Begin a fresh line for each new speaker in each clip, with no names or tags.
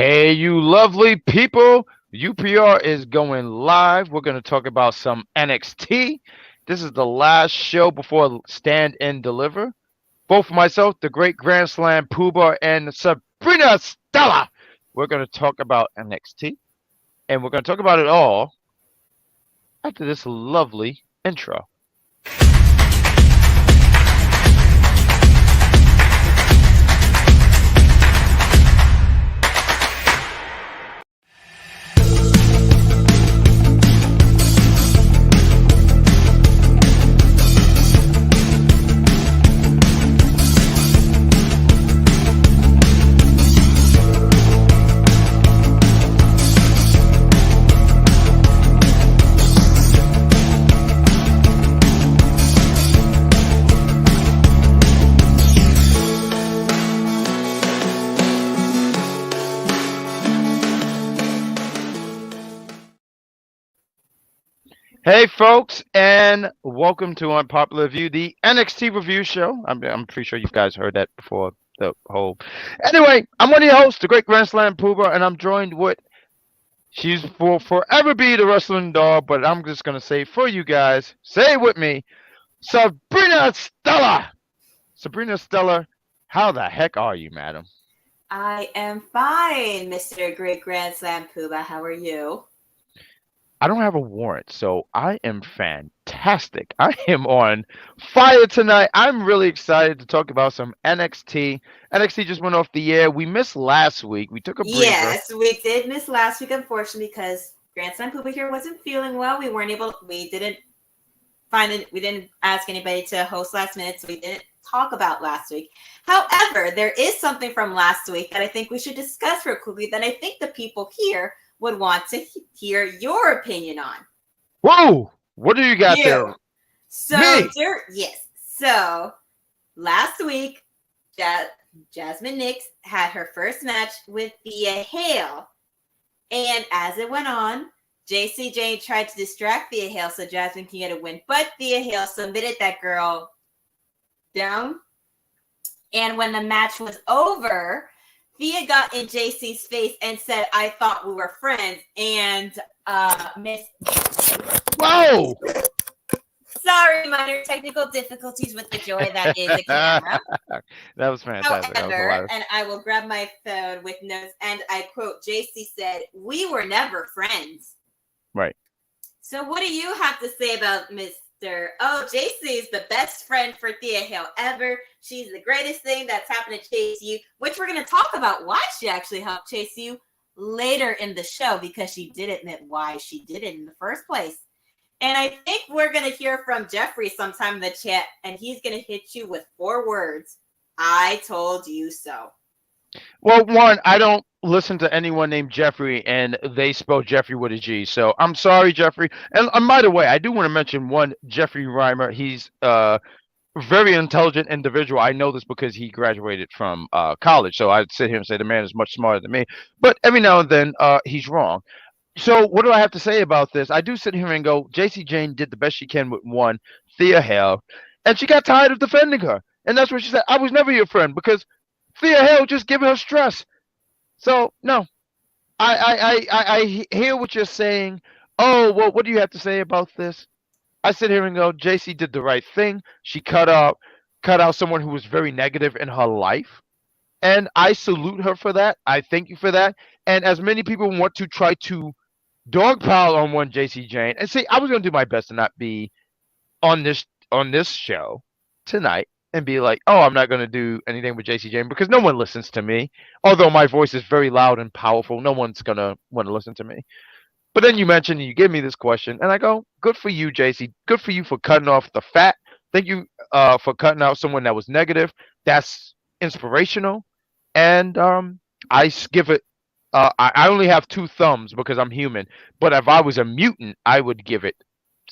Hey, you lovely people. UPR is going live. We're going to talk about some NXT. This is the last show before Stand and Deliver. Both myself, the great Grand Slam Pooba, and Sabrina Stella. We're going to talk about NXT. And we're going to talk about it all after this lovely intro. Hey, folks, and welcome to Unpopular Review, the NXT review show. I'm pretty sure you guys heard that before the whole. Anyway, I'm one of your hosts, the great Grand Slam Pooba, and I'm joined with. She will forever be the wrestling doll, but I'm just gonna say for you guys, say it with me, Sabrina Stella. Sabrina Stella, how the heck are you, madam?
I am fine, Mr. Great Grand Slam Pooba. How are you?
I don't have a warrant, so I am fantastic. I am on fire tonight. I'm really excited to talk about some NXT. NXT just went off the air. We missed last week. We took a breather.
Yes, we did miss last week, unfortunately, because Grand Slam Pooba here wasn't feeling well. We didn't ask anybody to host last minute, so we didn't talk about last week. However, there is something from last week that I think we should discuss real quickly that I think the people here would want to hear your opinion on.
Whoa! What do you got there?
So, So, last week, Jasmine Nix had her first match with Thea Hale. And as it went on, Jacy Jayne tried to distract Thea Hale so Jasmine can get a win. But Thea Hale submitted that girl down. And when the match was over, Thea got in Jacy's face and said, "I thought we were friends." And Miss...
Whoa!
Sorry, minor technical difficulties with the joy that is a camera.
That was fantastic.
However, and I will grab my phone with notes, and I quote, Jacy said, "We were never friends."
Right.
So what do you have to say about Jacy is the best friend for Thea Hale ever. She's the greatest thing that's happened to Chase U, which we're going to talk about why she actually helped Chase U later in the show, because she did admit why she did it in the first place. And I think we're going to hear from Jeffrey sometime in the chat, and he's going to hit you with 4 words. I told you so.
Well, one, I don't listen to anyone named Jeffrey, and they spell Jeffrey with a G. So I'm sorry, Jeffrey. And by the way, I do want to mention one Jeffrey Reimer. He's a very intelligent individual. I know this because he graduated from college. So I'd sit here and say the man is much smarter than me. But every now and then, he's wrong. So what do I have to say about this? I do sit here and go, Jacy Jayne did the best she can with one, Thea Hale, and she got tired of defending her. And that's what she said. I was never your friend because Thea Hale just giving her stress. So no, I hear what you're saying. Oh, well, what do you have to say about this? I sit here and go, Jacy did the right thing. She cut out someone who was very negative in her life. And I salute her for that. I thank you for that. And as many people want to try to dogpile on one Jacy Jayne, and see, I was gonna do my best to not be on this show tonight and be like, oh, I'm not going to do anything with Jacy Jayne because no one listens to me. Although my voice is very loud and powerful, no one's going to want to listen to me. But then you mentioned, you give me this question, and I go, good for you, Jacy. Good for you for cutting off the fat. Thank you for cutting out someone that was negative. That's inspirational. And I give it, I only have 2 thumbs because I'm human. But if I was a mutant, I would give it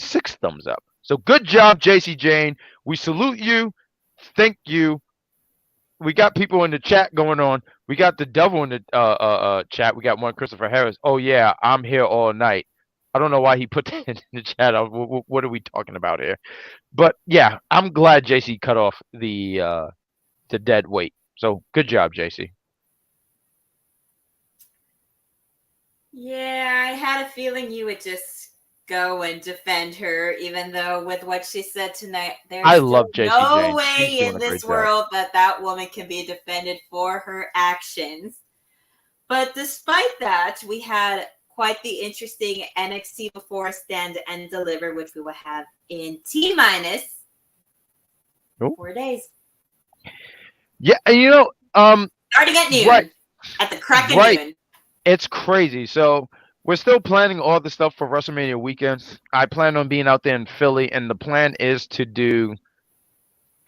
6 thumbs up. So good job, Jacy Jayne. We salute you. Thank you. We got people in the chat going on. We got the devil in the chat. We got one, Christopher Harris. Oh yeah, I'm here all night. I don't know why he put that in the chat. What are we talking about here? But yeah, I'm glad Jacy cut off the dead weight. So good job, Jacy.
Yeah, I had a feeling you would just go and defend her, even though with what she said tonight, there's
I
still
love Jacy
no
Jayne. She's
way
doing
in
a great
this
job.
world that that woman can be defended for her actions. But despite that, we had quite the interesting NXT Before Stand and Deliver, which we will have in T minus
Nope.
4 days.
Yeah, and
Starting at noon.
right,
At the crack of
right.
noon.
It's crazy. So we're still planning all the stuff for WrestleMania weekend. I plan on being out there in Philly, and the plan is to do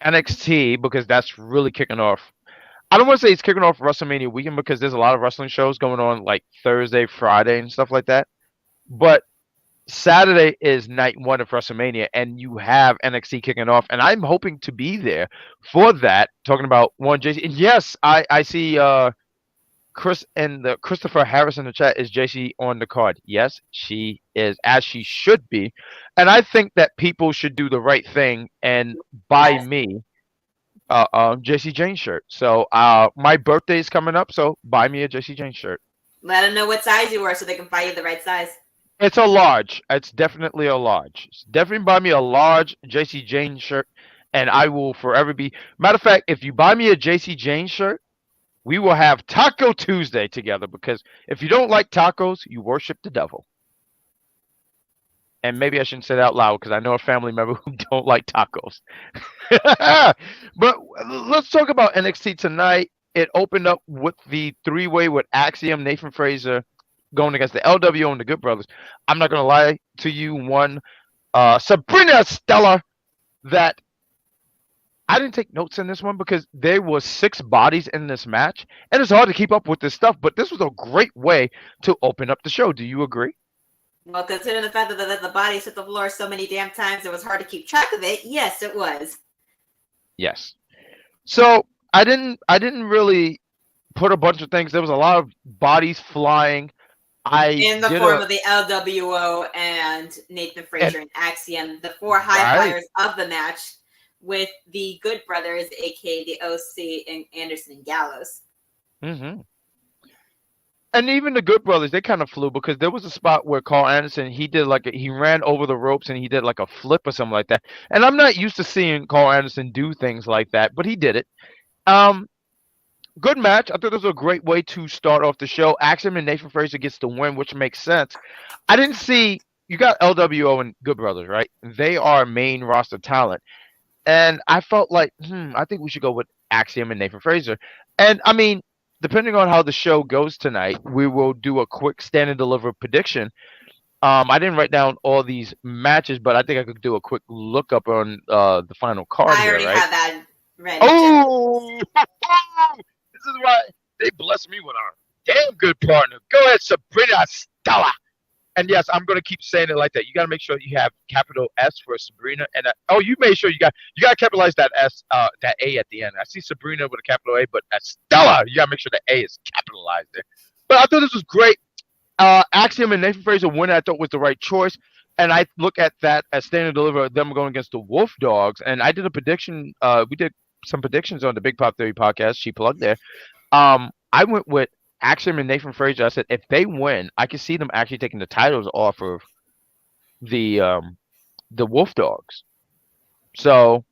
NXT because that's really kicking off. I don't want to say it's kicking off WrestleMania weekend because there's a lot of wrestling shows going on like Thursday, Friday, and stuff like that. But Saturday is night one of WrestleMania, and you have NXT kicking off, and I'm hoping to be there for that. Talking about one Jacy, and yes, I see Chris and the Christopher Harris in the chat is Jacy on the card. Yes, she is, as she should be, and I think that people should do the right thing and buy
Yes.
me Jacy Jayne shirt. So my birthday is coming up, so buy me a Jacy Jayne shirt.
Let them know what size you were so they can buy you the right size.
It's a large. It's definitely a large. Definitely buy me a large Jacy Jayne shirt, and I will forever be. Matter of fact, if you buy me a Jacy Jayne shirt, we will have Taco Tuesday together because if you don't like tacos, you worship the devil. And maybe I shouldn't say that out loud because I know a family member who don't like tacos. But let's talk about NXT tonight. It opened up with the three-way with Axiom, Nathan Fraser going against the LWO and the Good Brothers. I'm not gonna lie to you, Sabrina Stella, that I didn't take notes in this one because there was 6 bodies in this match, and it's hard to keep up with this stuff. But this was a great way to open up the show. Do you agree?
Well, considering the fact that the bodies hit the floor so many damn times, it was hard to keep track of it. Yes, it was.
Yes. So I didn't really put a bunch of things. There was a lot of bodies flying. I
In the
did
form
a
of the LWO and Nathan Fraser and Axiom, the 4 high
right.
flyers of the match, with the Good Brothers, aka the OC and Anderson and Gallows.
Mm-hmm. And even the Good Brothers, they kind of flew because there was a spot where Carl Anderson he did he ran over the ropes and he did like a flip or something like that. And I'm not used to seeing Carl Anderson do things like that, but he did it. Um, Good match. I thought this was a great way to start off the show. Axiom and Nathan Fraser gets the win, which makes sense. I didn't see you got LWO and Good Brothers, right? They are main roster talent. And I felt like, I think we should go with Axiom and Nathan Fraser. And I mean, depending on how the show goes tonight, we will do a quick stand and deliver prediction. I didn't write down all these matches, but I think I could do a quick look up on the final card
I
here,
already
right?
have that ready.
Oh, this is why they bless me with our damn good partner. Go ahead, Sabrina Stella. And yes, I'm gonna keep saying it like that. You gotta make sure you have capital S for Sabrina, and you made sure you gotta capitalize that S, that A at the end. I see Sabrina with a capital A, but that's Stella. You gotta make sure the A is capitalized there. But I thought this was great. Axiom and Nathan Fraser win. I thought was the right choice, and I look at that as Stand and Deliver them going against the Wolf Dogs. And I did a prediction. We did some predictions on the Big Pop Theory podcast. She plugged there. I went with Axiom and Nathan Fraser. I said if they win, I can see them actually taking the titles off of the Wolf Dogs. So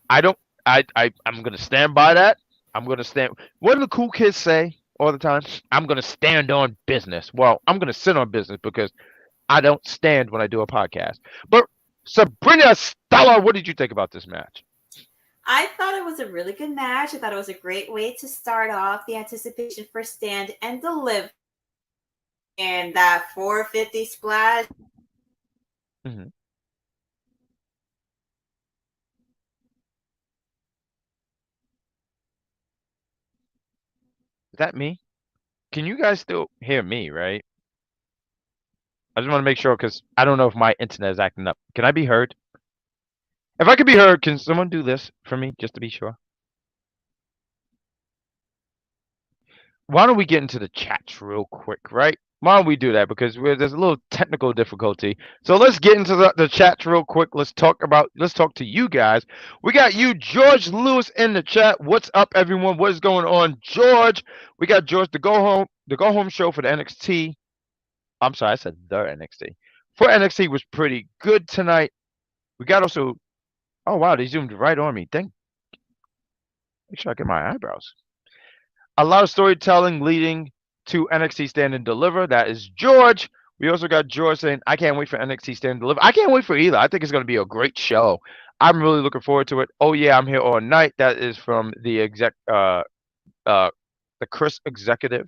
I don't. I'm gonna stand by that. I'm gonna stand. What do the cool kids say all the time? I'm gonna stand on business. Well, I'm gonna sit on business because I don't stand when I do a podcast. But Sabrina Stella, what did you think about this match?
I thought it was a really good match. I thought it was a great way to start off the anticipation for Stand and Deliver. And that 450 splash.
Mm-hmm. Is that me? Can you guys still hear me, right? I just want to make sure because I don't know if my internet is acting up. Can I be heard? If I could be heard, can someone do this for me just to be sure? Why don't we get into the chats real quick, right? Why don't we do that? Because there's a little technical difficulty. So let's get into the chats real quick. Let's talk to you guys. We got you, George Lewis, in the chat. What's up, everyone? What is going on, George? We got George, the go home show for the NXT. I'm sorry, I said the NXT. For NXT was pretty good tonight. We got also, oh wow, they zoomed right on me. Make sure I get my eyebrows. A lot of storytelling leading to NXT Stand and Deliver. That is George. We also got George saying, I can't wait for NXT Stand and Deliver. I can't wait for either. I think it's going to be a great show. I'm really looking forward to it. Oh yeah, I'm here all night. That is from the Chris executive.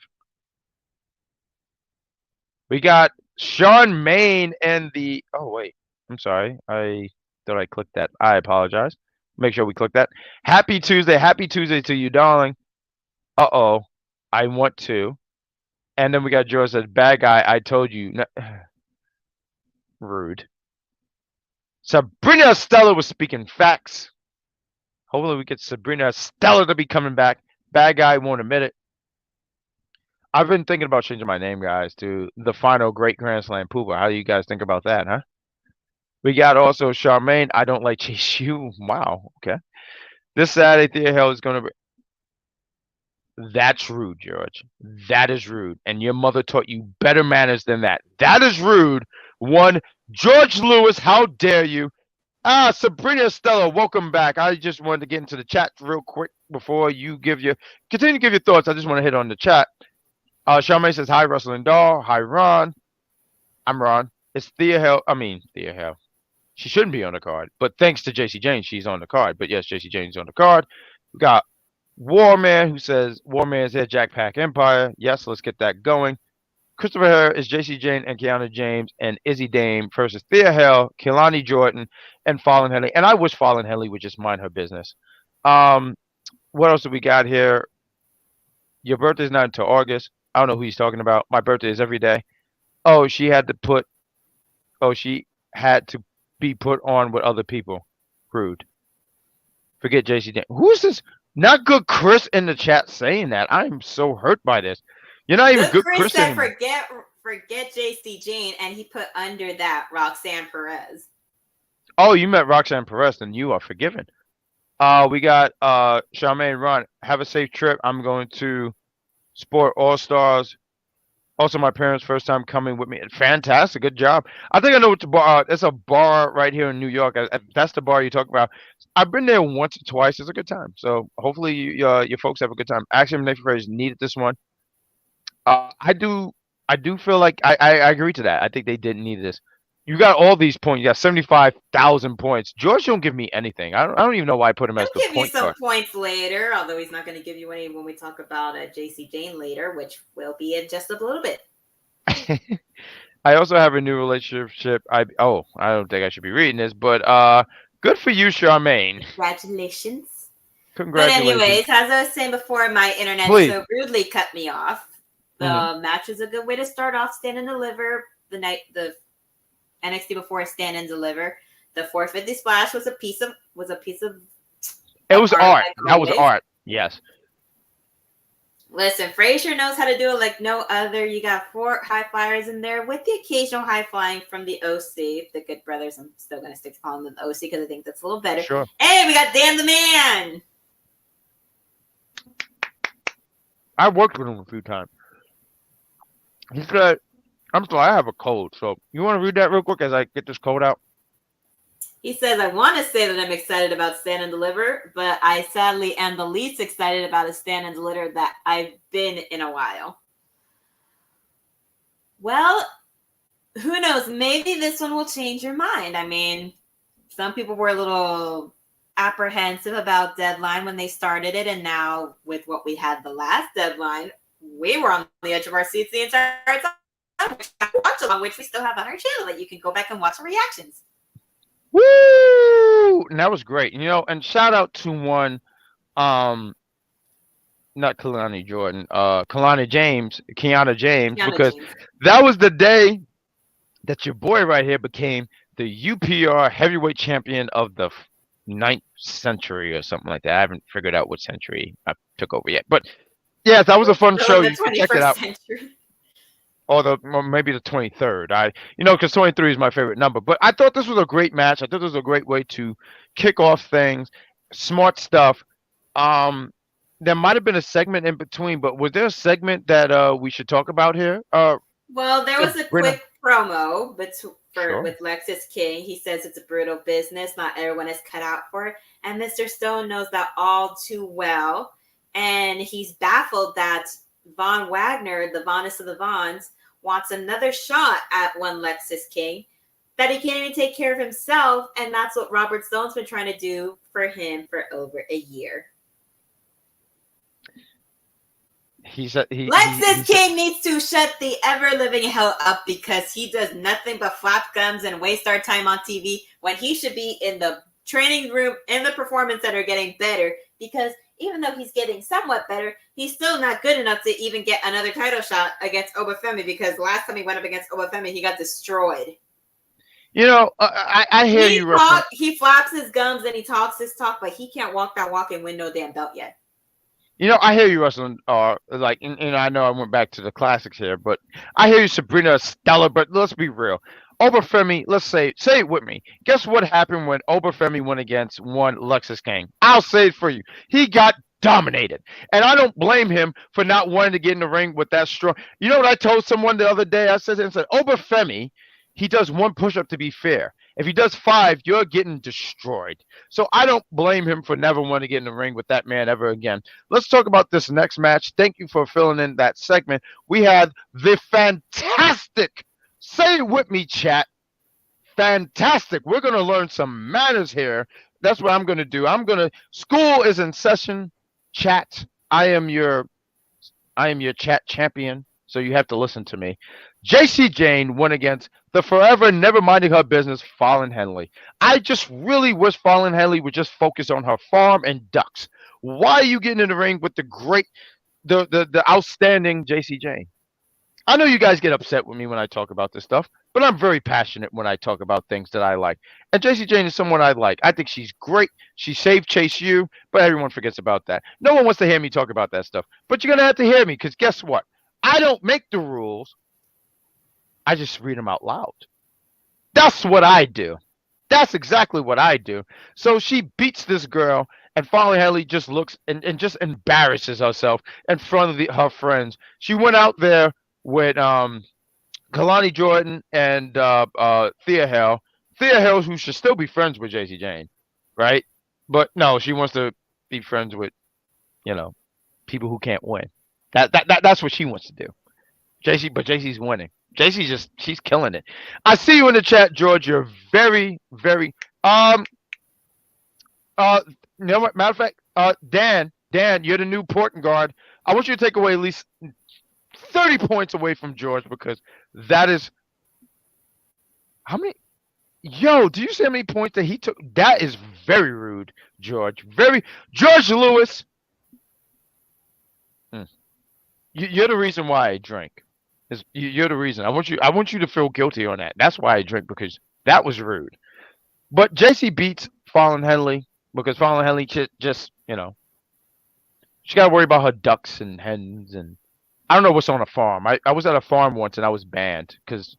We got Sean Main and the, oh wait, I'm sorry. I thought I clicked that. I apologize. Make sure we click that. Happy Tuesday. Happy Tuesday to you, darling. Uh-oh. I want to. And then we got Joe says, bad guy, I told you. No. Rude. Sabrina Stella was speaking facts. Hopefully we get Sabrina Stella to be coming back. Bad guy won't admit it. I've been thinking about changing my name, guys, to the final Great Grand Slam Pooper. How do you guys think about that, huh? We got also Charmaine. I don't like Chase U. Wow. Okay. This Saturday, Thea Hill is going to be. That's rude, George. That is rude. And your mother taught you better manners than that. That is rude. One, George Lewis, how dare you? Sabrina Stella, welcome back. I just wanted to get into the chat real quick before you continue to give your thoughts. I just want to hit on the chat. Charmaine says, hi, Russell and Dahl. Hi, Ron. I'm Ron. It's Thea Hill. She shouldn't be on the card, but thanks to Jacy Jayne, she's on the card. But yes, Jacy Jayne's on the card. We got Warman, who says, Warman's here, Jackpack Empire. Yes, let's get that going. Christopher Hare is Jacy Jayne and Kiana James and Izzy Dame versus Thea Hill, Kehlani Jordan, and Fallon Henley. And I wish Fallon Henley would just mind her business. What else do we got here? Your birthday's not until August. I don't know who he's talking about. My birthday is every day. Oh, she had to be put on with other people. Rude. Forget Jacy Jayne. Who's this? Not good Chris in the chat saying that. I'm so hurt by this. You're not even good Chris
said forget Jacy Jayne, and he put under that Roxanne Perez.
Oh, you met Roxanne Perez, then you are forgiven. We got Charmaine Ron. Have a safe trip. I'm going to Sport All Stars. Also, my parents' first time coming with me. Fantastic, good job. I think I know what the bar. It's a bar right here in New York. That's the bar you talk about. I've been there once or twice. It's a good time. So hopefully your folks have a good time. Actually, Nathan Fraser needed this one. I do feel like I agree to that. I think they didn't need this. You got all these points. You got 75,000 points. George don't give me anything. I don't even know why I put him as the point guard.
He'll give you some points later, although he's not going to give you any when we talk about Jacy Jayne later, which will be in just a little bit.
I also have a new relationship. I don't think I should be reading this, but good for you, Charmaine.
Congratulations.
Congratulations.
But anyways, as I was saying before, my internet so rudely cut me off. The match is a good way to start off Stand and Deliver the NXT before Stand and Deliver. The 450 splash was a piece of.
It was art. That was art. Yes.
Listen, Frazier knows how to do it like no other. You got 4 high flyers in there with the occasional high flying from the OC, the Good Brothers. I'm still going to stick to calling them the OC because I think that's a little better.
Sure.
Hey, we got Dan the Man.
I worked with him a few times. He said, I'm sorry, I have a cold. So you want to read that real quick as I get this cold out?
He says, I want to say that I'm excited about Stand and Deliver, but I sadly am the least excited about a Stand and Deliver that I've been in a while. Well, who knows? Maybe this one will change your mind. I mean, some people were a little apprehensive about Deadline when they started it, and now with what we had the last Deadline, we were on the edge of our seats the entire time, which we still have on our channel that you can go back and watch the reactions.
Woo! And that was great. And shout out to one, not Kehlani Jordan, Kiana James, because that was the day that your boy right here became the UPR heavyweight champion of the 9th century or something like that. I haven't figured out what century I took over yet, but yes, that was a fun show. You can check it out. or maybe the 23rd. Because 23 is my favorite number. But I thought this was a great match. I thought this was a great way to kick off things. Smart stuff. There might have been a segment in between, but was there a segment that we should talk about here?
Well, there was a quick promo
Sure.
with Lexis King. He says it's a brutal business. Not everyone is cut out for it. And Mr. Stone knows that all too well. And he's baffled that Von Wagner, the Vonest of the Vons, wants another shot at one Lexis King, that he can't even take care of himself. And that's what Robert Stone's been trying to do for him for over a year. Lexis King needs to shut the ever-living hell up, because he does nothing but flap gums and waste our time on TV when he should be in the training room, in the performance center, getting better. Because even though he's getting somewhat better, he's still not good enough to even get another title shot against Oba Femi, because last time he went up against Oba Femi, he got destroyed.
I hear you.
He flaps his gums and he talks his talk, but he can't walk that walk and win no damn belt yet.
I hear you, Russell. And I know I went back to the classics here, but I hear you, Sabrina, Stella. But let's be real. Oba Femi, let's say it with me. Guess what happened when Oba Femi went against one Lexis King? I'll say it for you. He got dominated. And I don't blame him for not wanting to get in the ring with that strong. You know what I told someone the other day? I said, Oba Femi, he does one push-up to be fair. If he does 5, you're getting destroyed. So I don't blame him for never wanting to get in the ring with that man ever again. Let's talk about this next match. Thank you for filling in that segment. We had the fantastic, say it with me, chat, fantastic. We're going to learn some manners here. That's what I'm going to do. School is in session, chat. I am your chat champion, so you have to listen to me. Jayne went against the forever never minding her business, Fallon Henley. I just really wish Fallon Henley would just focus on her farm and ducks. Why are you getting in the ring with the outstanding Jayne? I know you guys get upset with me when I talk about this stuff, but I'm very passionate when I talk about things that I like. And Jayne is someone I like. I think she's great. She saved Chase U, but everyone forgets about that. No one wants to hear me talk about that stuff. But you're going to have to hear me, because guess what? I don't make the rules. I just read them out loud. That's what I do. That's exactly what I do. So she beats this girl, and Fallon Henley just looks and just embarrasses herself in front of her friends. She went out there with Kalani Jordan and Thea Hale. Thea Hale, who should still be friends with Jayne, right? But no, she wants to be friends with, people who can't win. That's what she wants to do. But Jacy's winning. She's killing it. I see you in the chat, George. You're very, very matter of fact, Dan, you're the new porting guard. I want you to take away at least 30 points away from George, because that is how many. Yo, do you see how many points that he took? That is very rude, George. George Lewis. You're the reason why I drink. You're the reason. I want you to feel guilty on that. That's why I drink, because that was rude. But Jacy beats Fallon Henley because Fallon Henley just she got to worry about her ducks and hens, and I don't know what's on a farm. I was at a farm once and I was banned because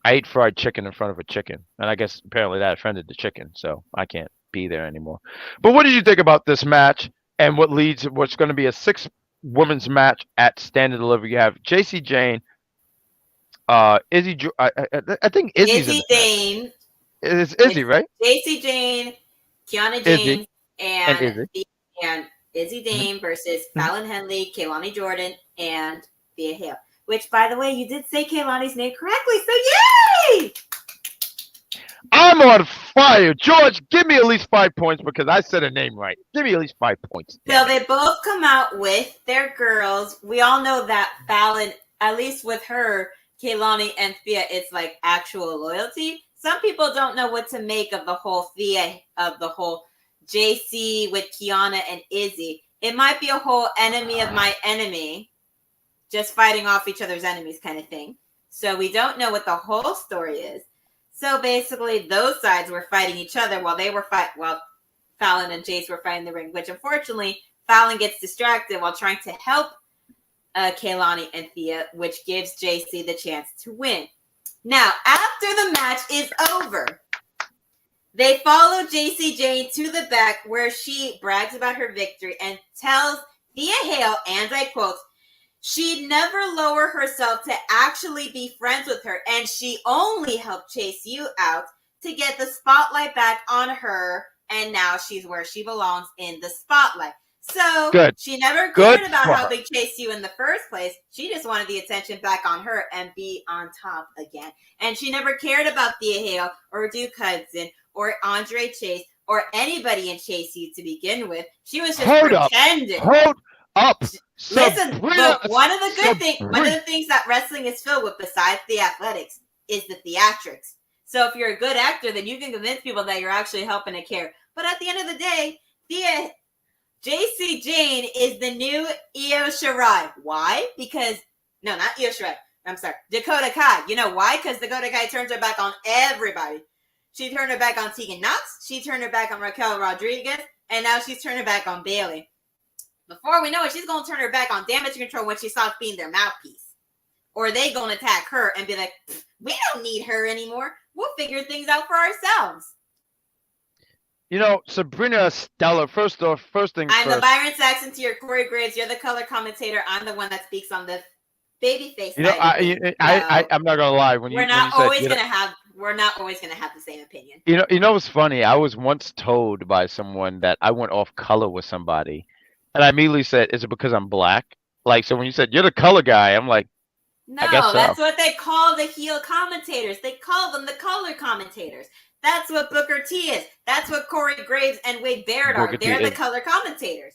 I ate fried chicken in front of a chicken, and I guess apparently that offended the chicken, so I can't be there anymore. But what did you think about this match and what's going to be a 6-women's match at Stand Delivered? You have Jayne, Izzy. I think Izzy's
Izzy Jayne.
It's Izzy, right?
Jayne, Kiana James, and Izzy Jayne versus Fallon Henley, Kaylani Jordan, and Thea Hale. Which, by the way, you did say Kaylani's name correctly, so yay!
I'm on fire. George, give me at least 5 points because I said a name right. Give me at least 5 points.
So they both come out with their girls. We all know that Fallon, at least with her, Kaylani and Thea, it's like actual loyalty. Some people don't know what to make of the whole Jacy with Kiana and Izzy. It might be a whole enemy of my enemy, just fighting off each other's enemies kind of thing. So we don't know what the whole story is. So basically, those sides were fighting each other while Fallon and Jace were fighting the ring, which unfortunately, Fallon gets distracted while trying to help Kaylani and Thea, which gives Jacy the chance to win. Now, after the match is over, they follow Jacy Jayne to the back where she brags about her victory and tells Thea Hale, and I quote, she'd never lower herself to actually be friends with her, and she only helped chase you out to get the spotlight back on her, and now she's where she belongs in the spotlight. So she never cared about helping chase you in the first place. She just wanted the attention back on her and be on top again. And she never cared about Thea Hale or Duke Hudson or Andre Chase or anybody in Chase U to begin with. She was just pretending.
Hold up.
Listen, but one of the things that wrestling is filled with besides the athletics is the theatrics. So if you're a good actor, then you can convince people that you're actually helping to care. But at the end of the day, Jacy Jayne is the new Io Shirai. Why? Because, no, not Io Shirai. I'm sorry. Dakota Kai. You know why? Because Dakota Kai turns her back on everybody. She turned her back on Tegan Knox. She turned her back on Raquel Rodriguez. And now she's turning her back on Bayley. Before we know it, she's going to turn her back on Damage Control when she stops being their mouthpiece. Or they going to attack her and be like, we don't need her anymore. We'll figure things out for ourselves.
You know, Sabrina Stella, first things first.
I'm the Byron Saxon to your Corey Graves. You're the color commentator. I'm the one that speaks on the babyface.
You know, I'm not gonna lie.
We're not always gonna have the same opinion.
You know what's funny? I was once told by someone that I went off color with somebody, and I immediately said, "Is it because I'm black?" Like, so when you said you're the color guy, I'm like,
no, that's what they call the heel commentators. They call them the color commentators. That's what Booker T is. That's what Corey Graves and Wade Barrett are. They're the color commentators.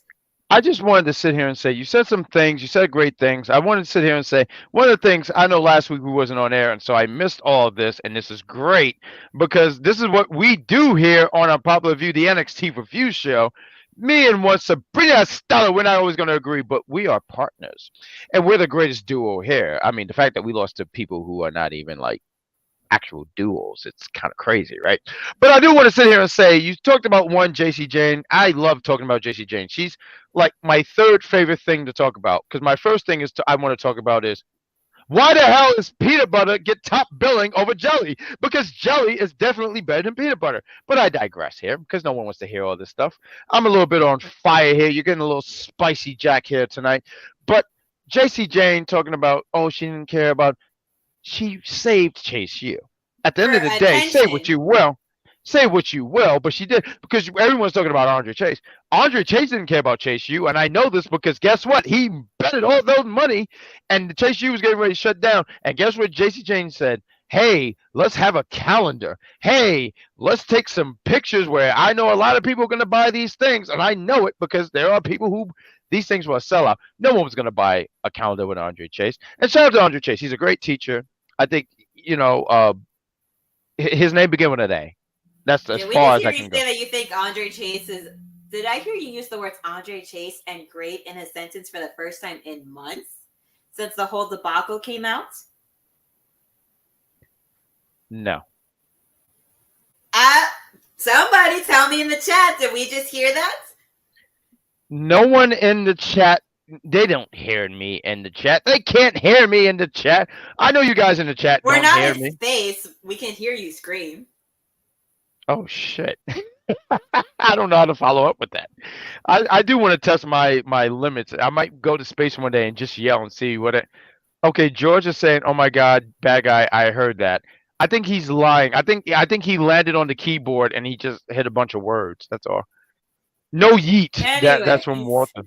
I just wanted to sit here and say, you said some things. You said great things. I wanted to sit here and say, one of the things, I know last week we wasn't on air, and so I missed all of this, and this is great, because this is what we do here on Unpopular Review, the NXT review show. Me and one Sabrina Stella, we're not always going to agree, but we are partners. And we're the greatest duo here. I mean, the fact that we lost to people who are not even like actual duels, it's kind of crazy, right? But I do want to sit here and say, you talked about one Jacy Jayne. I love talking about Jacy Jayne. She's like my third favorite thing to talk about, because my first thing I want to talk about is, why the hell is peanut butter get top billing over jelly? Because jelly is definitely better than peanut butter. But I digress here, because no one wants to hear all this stuff. I'm a little bit on fire here. You're getting a little spicy Jack here tonight. But Jacy Jayne talking about, oh, she didn't care about, she saved Chase U. At the end of the day, say what you will, but she did, because everyone's talking about Andre Chase. Andre Chase didn't care about Chase U, and I know this because guess what? He betted all those money, and the Chase U was getting ready to shut down. And guess what Jacy Jayne said? Hey, let's have a calendar. Hey, let's take some pictures where I know a lot of people are going to buy these things, and I know it because there are people who these things will sell out. No one was going to buy a calendar with Andre Chase. And shout out to Andre Chase. He's a great teacher. I think, his name began with an A. That's as far as I can go.
Say that you think Andre Chase is... Did I hear you use the words Andre Chase and great in a sentence for the first time in months since the whole debacle came out?
No.
Somebody tell me in the chat. Did we just hear that?
No one in the chat. They don't hear me in the chat. They can't hear me in the chat. I know you guys in the chat don't hear me.
We're not in space. We can hear you scream.
Oh, shit. I don't know how to follow up with that. I do want to test my limits. I might go to space one day and just yell and see what it... Okay, George is saying, oh, my God, Badguy, I heard that. I think he's lying. I think he landed on the keyboard and he just hit a bunch of words. That's all. No yeet.
Anyway,
that's from Walter.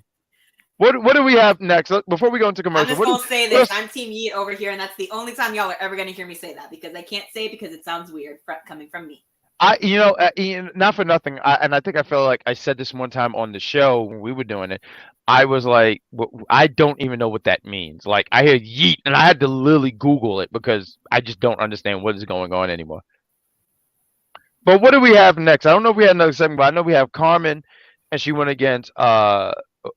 What do we have next? Before we go into commercial,
I'm just going to say this. I'm Team Yeet over here, and that's the only time y'all are ever going to hear me say that, because I can't say it because it sounds weird coming from me.
Not for nothing, and I think I felt like I said this one time on the show when we were doing it. I was like, I don't even know what that means. Like, I heard yeet, and I had to literally Google it because I just don't understand what is going on anymore. But what do we have next? I don't know if we had another segment, but I know we have Karmen, and she went against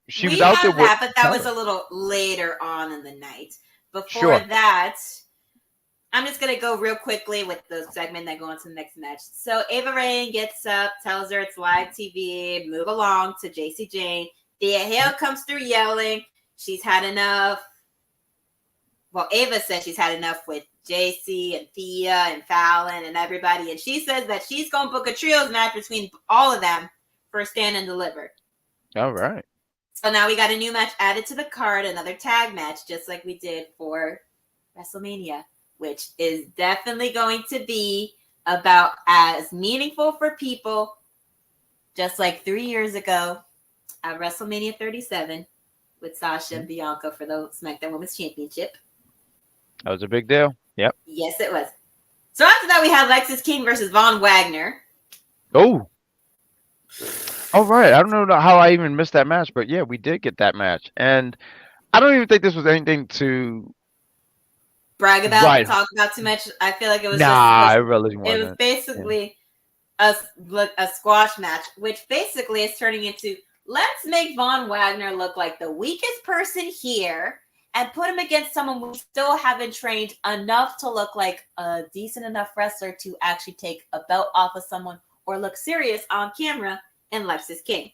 she was out there with
that, but that was a little later on in the night. Before that, I'm just going to go real quickly with the segment that go on to the next match. So Ava Raine gets up, tells her it's live TV, move along to Jacy Jayne. Thea Hale comes through yelling. She's had enough. well, Ava says she's had enough with Jacy and Thea and Fallon and everybody. And she says that she's going to book a trios match between all of them for Stand and Delivered.
All right.
So now we got a new match added to the card, another tag match, just like we did for WrestleMania, which is definitely going to be about as meaningful for people, just like 3 years ago at WrestleMania 37 with Sasha and Bianca for the SmackDown Women's Championship.
That was a big deal. Yep.
Yes, it was. So after that, we had Lexis King versus Von Wagner.
Oh. All right. I don't know how I even missed that match, but yeah, we did get that match. And I don't even think this was anything to
brag about, talk about too much. I feel like it was
it really wasn't.
It was basically a squash match, which basically is turning into, let's make Von Wagner look like the weakest person here and put him against someone we still haven't trained enough to look like a decent enough wrestler to actually take a belt off of someone or look serious on camera in Lexis King.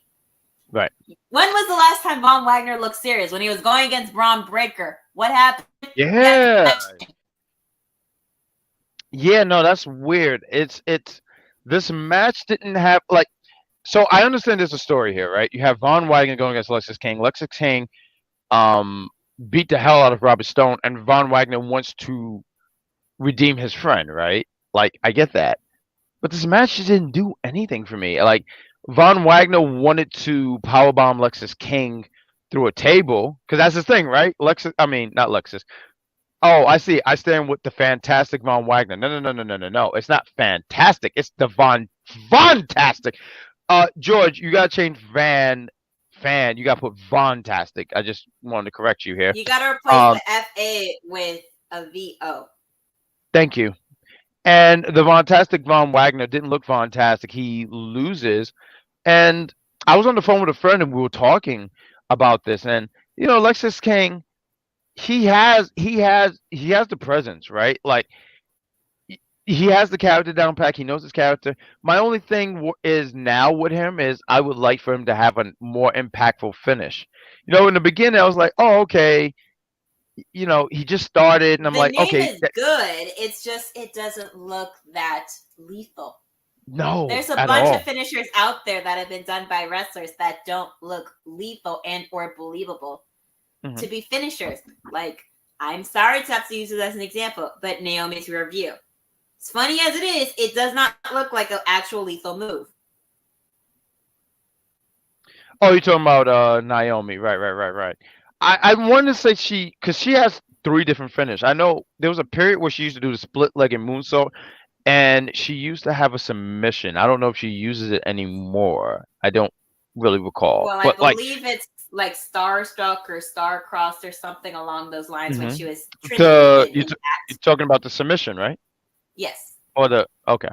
Right.
When was the last time Von Wagner looked serious? When he was going against Bron Breakker. What happened?
Yeah. Yeah, no, that's weird. It's this match didn't have so I understand there's a story here, right? You have Von Wagner going against Lexis King. Lexis King beat the hell out of Robert Stone, and Von Wagner wants to redeem his friend, right? Like, I get that. But this match just didn't do anything for me. Like, Von Wagner wanted to powerbomb Lexis King through a table, because that's his thing, right? Not Lexis. Oh, I see. I stand with the fantastic Von Wagner. No. It's not fantastic. It's the Von-tastic. George, you gotta change fan. You gotta put Von-tastic. I just wanted to correct you here.
You gotta replace the FA with a VO.
Thank you. And the Von-tastic Von Wagner didn't look Von-tastic. He loses. And I was on the phone with a friend and we were talking about this. And Lexis King, he has the presence, right? Like, he has the character down pat. He knows his character. My only thing is now with him is I would like for him to have a more impactful finish. In the beginning, I was like, oh, okay. He just started, and I'm like, okay.
The name is good. It's just it doesn't look that lethal.
No,
there's a bunch of finishers out there that have been done by wrestlers that don't look lethal and or believable to be finishers. Like, I'm sorry to have to use it as an example, but Naomi's review. As funny as it is, it does not look like an actual lethal move.
Oh, you're talking about Naomi. Right. I wanted to say because she has 3 different finishes. I know there was a period where she used to do the split-legged moonsault, and she used to have a submission. I don't know if she uses it anymore. I don't really recall.
Well,
but
I believe it's like Starstruck or Star-Crossed or something along those lines when she was
you're talking about the submission, right?
Yes.
Or okay.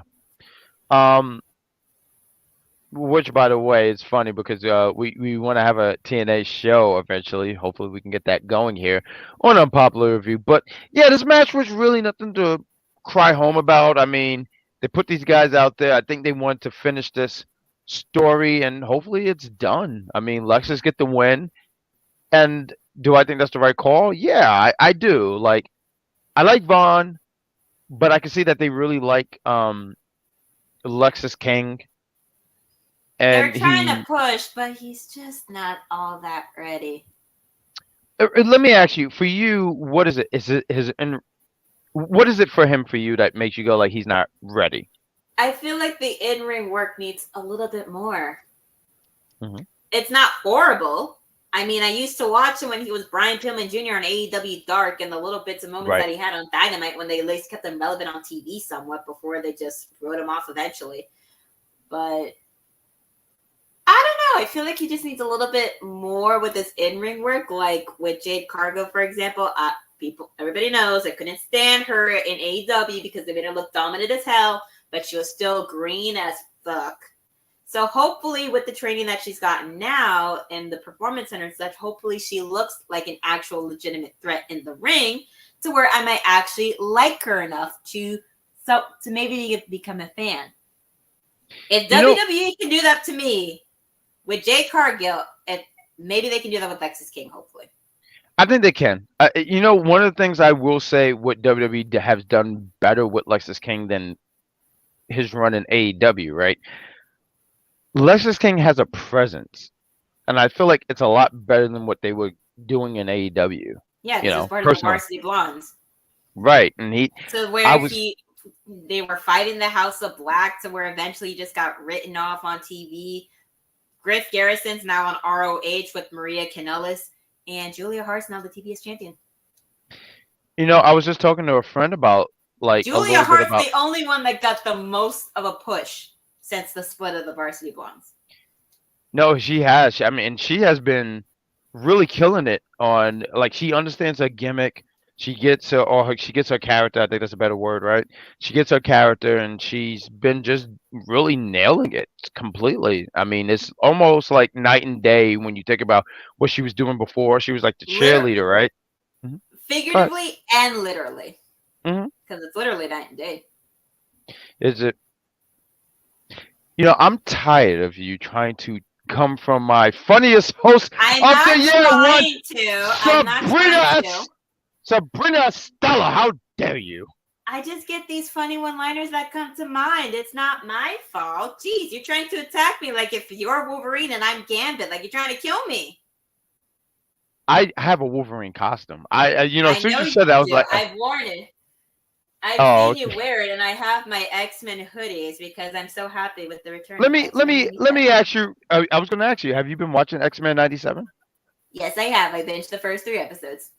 Which, by the way, is funny because we want to have a TNA show eventually. Hopefully, we can get that going here on Unpopular Review. But yeah, this match was really nothing to cry home about. I mean, they put these guys out there. I think they want to finish this story, and hopefully, it's done. I mean, Lexis get the win, and do I think that's the right call? Yeah, I do. Like, I like Vaughn, but I can see that they really like Lexis King. And
they're trying to push, but he's just not all that ready.
Let me ask you, for you, what is it? What is it for him for you that makes you go like he's not ready?
I feel like the in-ring work needs a little bit more. It's not horrible. I mean, I used to watch him when he was Brian Pillman Jr. on AEW Dark, and the little bits of moments that he had on Dynamite when they at least kept him relevant on TV somewhat before they just wrote him off eventually. But I don't know. I feel like he just needs a little bit more with his in-ring work, like with Jade Cargill, for example. Everybody knows I couldn't stand her in AEW because they made her look dominant as hell, but she was still green as fuck. So hopefully with the training that she's gotten now in the performance center and such, hopefully she looks like an actual legitimate threat in the ring to where I might actually like her enough to maybe become a fan. If WWE can do that to me with Jade Cargill, maybe they can do that with Lexis King, hopefully.
I think they can. One of the things I will say what WWE has done better with Lexis King than his run in AEW, right? Lexis King has a presence, and I feel like it's a lot better than what they were doing in AEW.
Yeah, because it's part of the
Personally,
Varsity Blondes.
right? And
So
I
where
was,
they were fighting the House of Black to where eventually he just got written off on TV. Griff Garrison's now on ROH with Maria Kanellis, and Julia Hart's now the TBS champion.
I was just talking to a friend about like a
Julia
little bit
Hart's
about.
the only one that got the most of a push since the split of the Varsity Blondes.
No, she has. I mean, and she has been really killing it on like she understands her gimmick. She gets her character. I think that's a better word, right? She gets her character, and she's been just really nailing it completely. I mean, it's almost like night and day when you think about what she was doing before. She was like the cheerleader, right? Mhm.
Figuratively and literally,
Mhm.
because it's literally night and day.
Is it? I'm tired of you trying to come from my funniest host
I'm
of
not
the year one,
trying to. I'm not trying to.
Sabrina Stella. How dare you?
I just get these funny one-liners that come to mind. It's not my fault. Jeez, you're trying to attack me like if you're Wolverine and I'm Gambit, like you're trying to kill me.
I have a Wolverine costume. As soon as
know
you said that, I was
do.
like,
I've worn it. I've
oh,
seen you
okay.
wear it, and I have my X-Men hoodies because I'm so happy with the return
Let
of
me let
X-Men
me let
97.
me ask you. I was going to ask you. Have you been watching X-Men '97?
Yes, I have. I binged the first 3 episodes.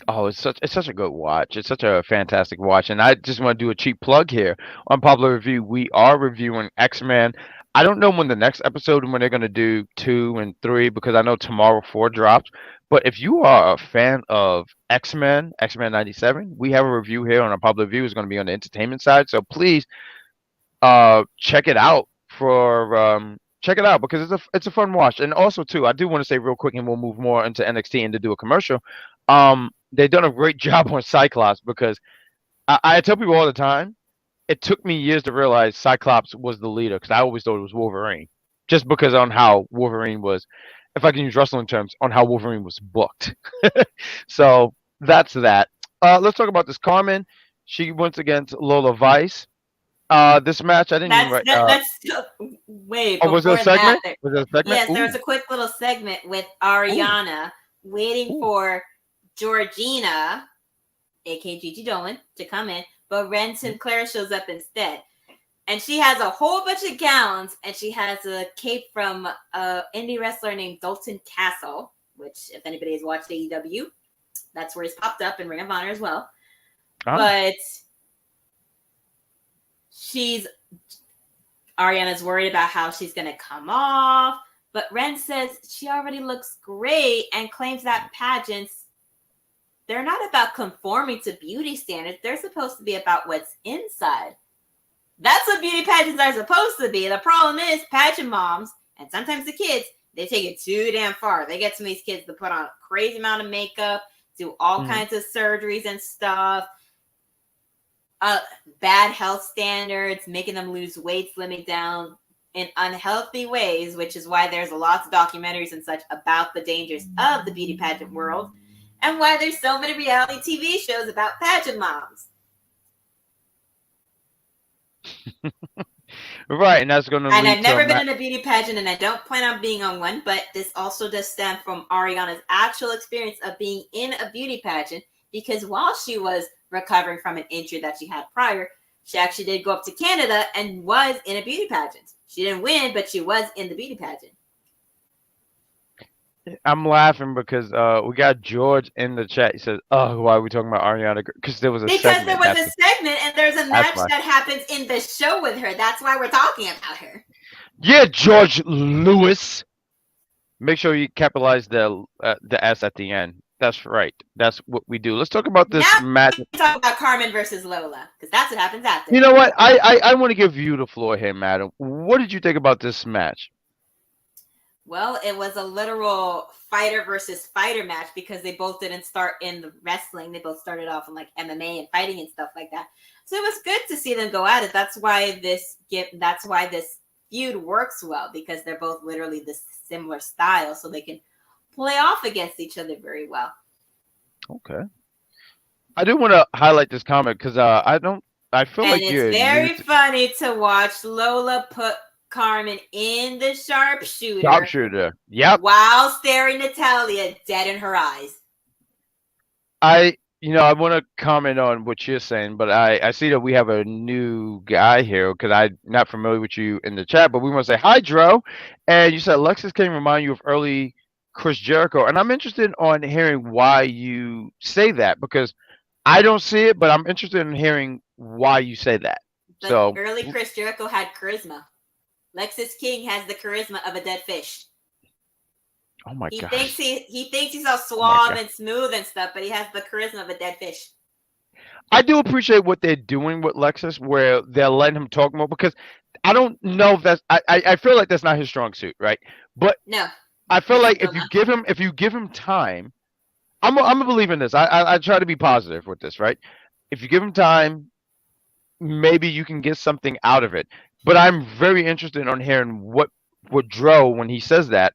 Oh, it's such a good watch. It's such a fantastic watch. And I just want to do a cheap plug here. On Popular Review, we are reviewing X-Men. I don't know when the next episode and when they're gonna do 2 and 3 because I know tomorrow 4 drops. But if you are a fan of X-Men '97, we have a review here on our Popular Review. It's gonna be on the entertainment side. So please check it out check it out because it's a fun watch. And also too, I do want to say real quick, and we'll move more into NXT and to do a commercial. They've done a great job on Cyclops because I tell people all the time, it took me years to realize Cyclops was the leader because I always thought it was Wolverine, just because on how Wolverine was, if I can use wrestling terms, on how Wolverine was booked. So that's that. Let's talk about this. Karmen, she went against Lola Vice. This match I didn't even write.
That's wait
Oh, was there
before
a segment?
that.
Was there a segment?
Yes, there was a quick little segment with Ariana waiting for Georgina, aka Gigi Dolan, to come in, but Ren Sinclair shows up instead. And she has a whole bunch of gowns, and she has a cape from an indie wrestler named Dalton Castle, which, if anybody has watched AEW, that's where he's popped up in Ring of Honor as well. But Ariana's worried about how she's going to come off, but Ren says she already looks great and claims that pageants, they're not about conforming to beauty standards. They're supposed to be about what's inside. That's what beauty pageants are supposed to be. The problem is pageant moms, and sometimes the kids, they take it too damn far. They get some of these kids to put on a crazy amount of makeup, do all kinds of surgeries and stuff. Bad health standards, making them lose weight, slimming down in unhealthy ways, which is why there's lots of documentaries and such about the dangers of the beauty pageant world and why there's so many reality TV shows about pageant moms.
Right, and that's going to lead to.
And I've never been in a beauty pageant, and I don't plan on being on one, but this also does stem from Ariana's actual experience of being in a beauty pageant, because while she was recovering from an injury that she had prior, she actually did go up to Canada and was in a beauty pageant. She didn't win, but she was in the beauty pageant.
I'm laughing because we got George in the chat. He says, "Oh, why are we talking about Ariana?" Because there was a segment.
There was a segment, and there's a match that happens in the show with her. That's why we're talking about her.
Yeah, George Lewis. Make sure you capitalize the S at the end. That's right. That's what we do. Let's talk about this match.
Let's talk about Karmen versus Lola, because that's what happens after.
You know what? I want to give you the floor here, madam. What did you think about this match?
Well, it was a literal fighter versus fighter match because they both didn't start in the wrestling. They both started off in like MMA and fighting and stuff like that. So it was good to see them go at it. That's why this feud works well, because they're both literally this similar style, so they can play off against each other very well.
Okay. I do want to highlight this comment because I feel
And
like
it's
you're new
very
to
funny to watch Lola put Karmen in the sharpshooter
sharpshooter. Yep.
while staring Natalia dead in her eyes.
I want to comment on what you're saying, but I see that we have a new guy here because I'm not familiar with you in the chat, but we want to say hi, Dro. And you said Lexis King remind you of early Chris Jericho, and I'm interested on hearing why you say that because I don't see it, but I'm interested in hearing why you say that.
But
So,
early Chris Jericho had charisma. Lexis King has the charisma of a dead fish.
oh my
He
gosh,
thinks he's all
oh my
suave
god.
and smooth and stuff, but he has the charisma of a dead fish.
I do appreciate what they're doing with Lexus, where they're letting him talk more because I don't know if that's I feel like that's not his strong suit, right? But
No,
I feel
it's
like
still not.
if you give him time, I'm a believer in this. I try to be positive with this, right? If you give him time, maybe you can get something out of it. But I'm very interested on hearing what Dro when he says that,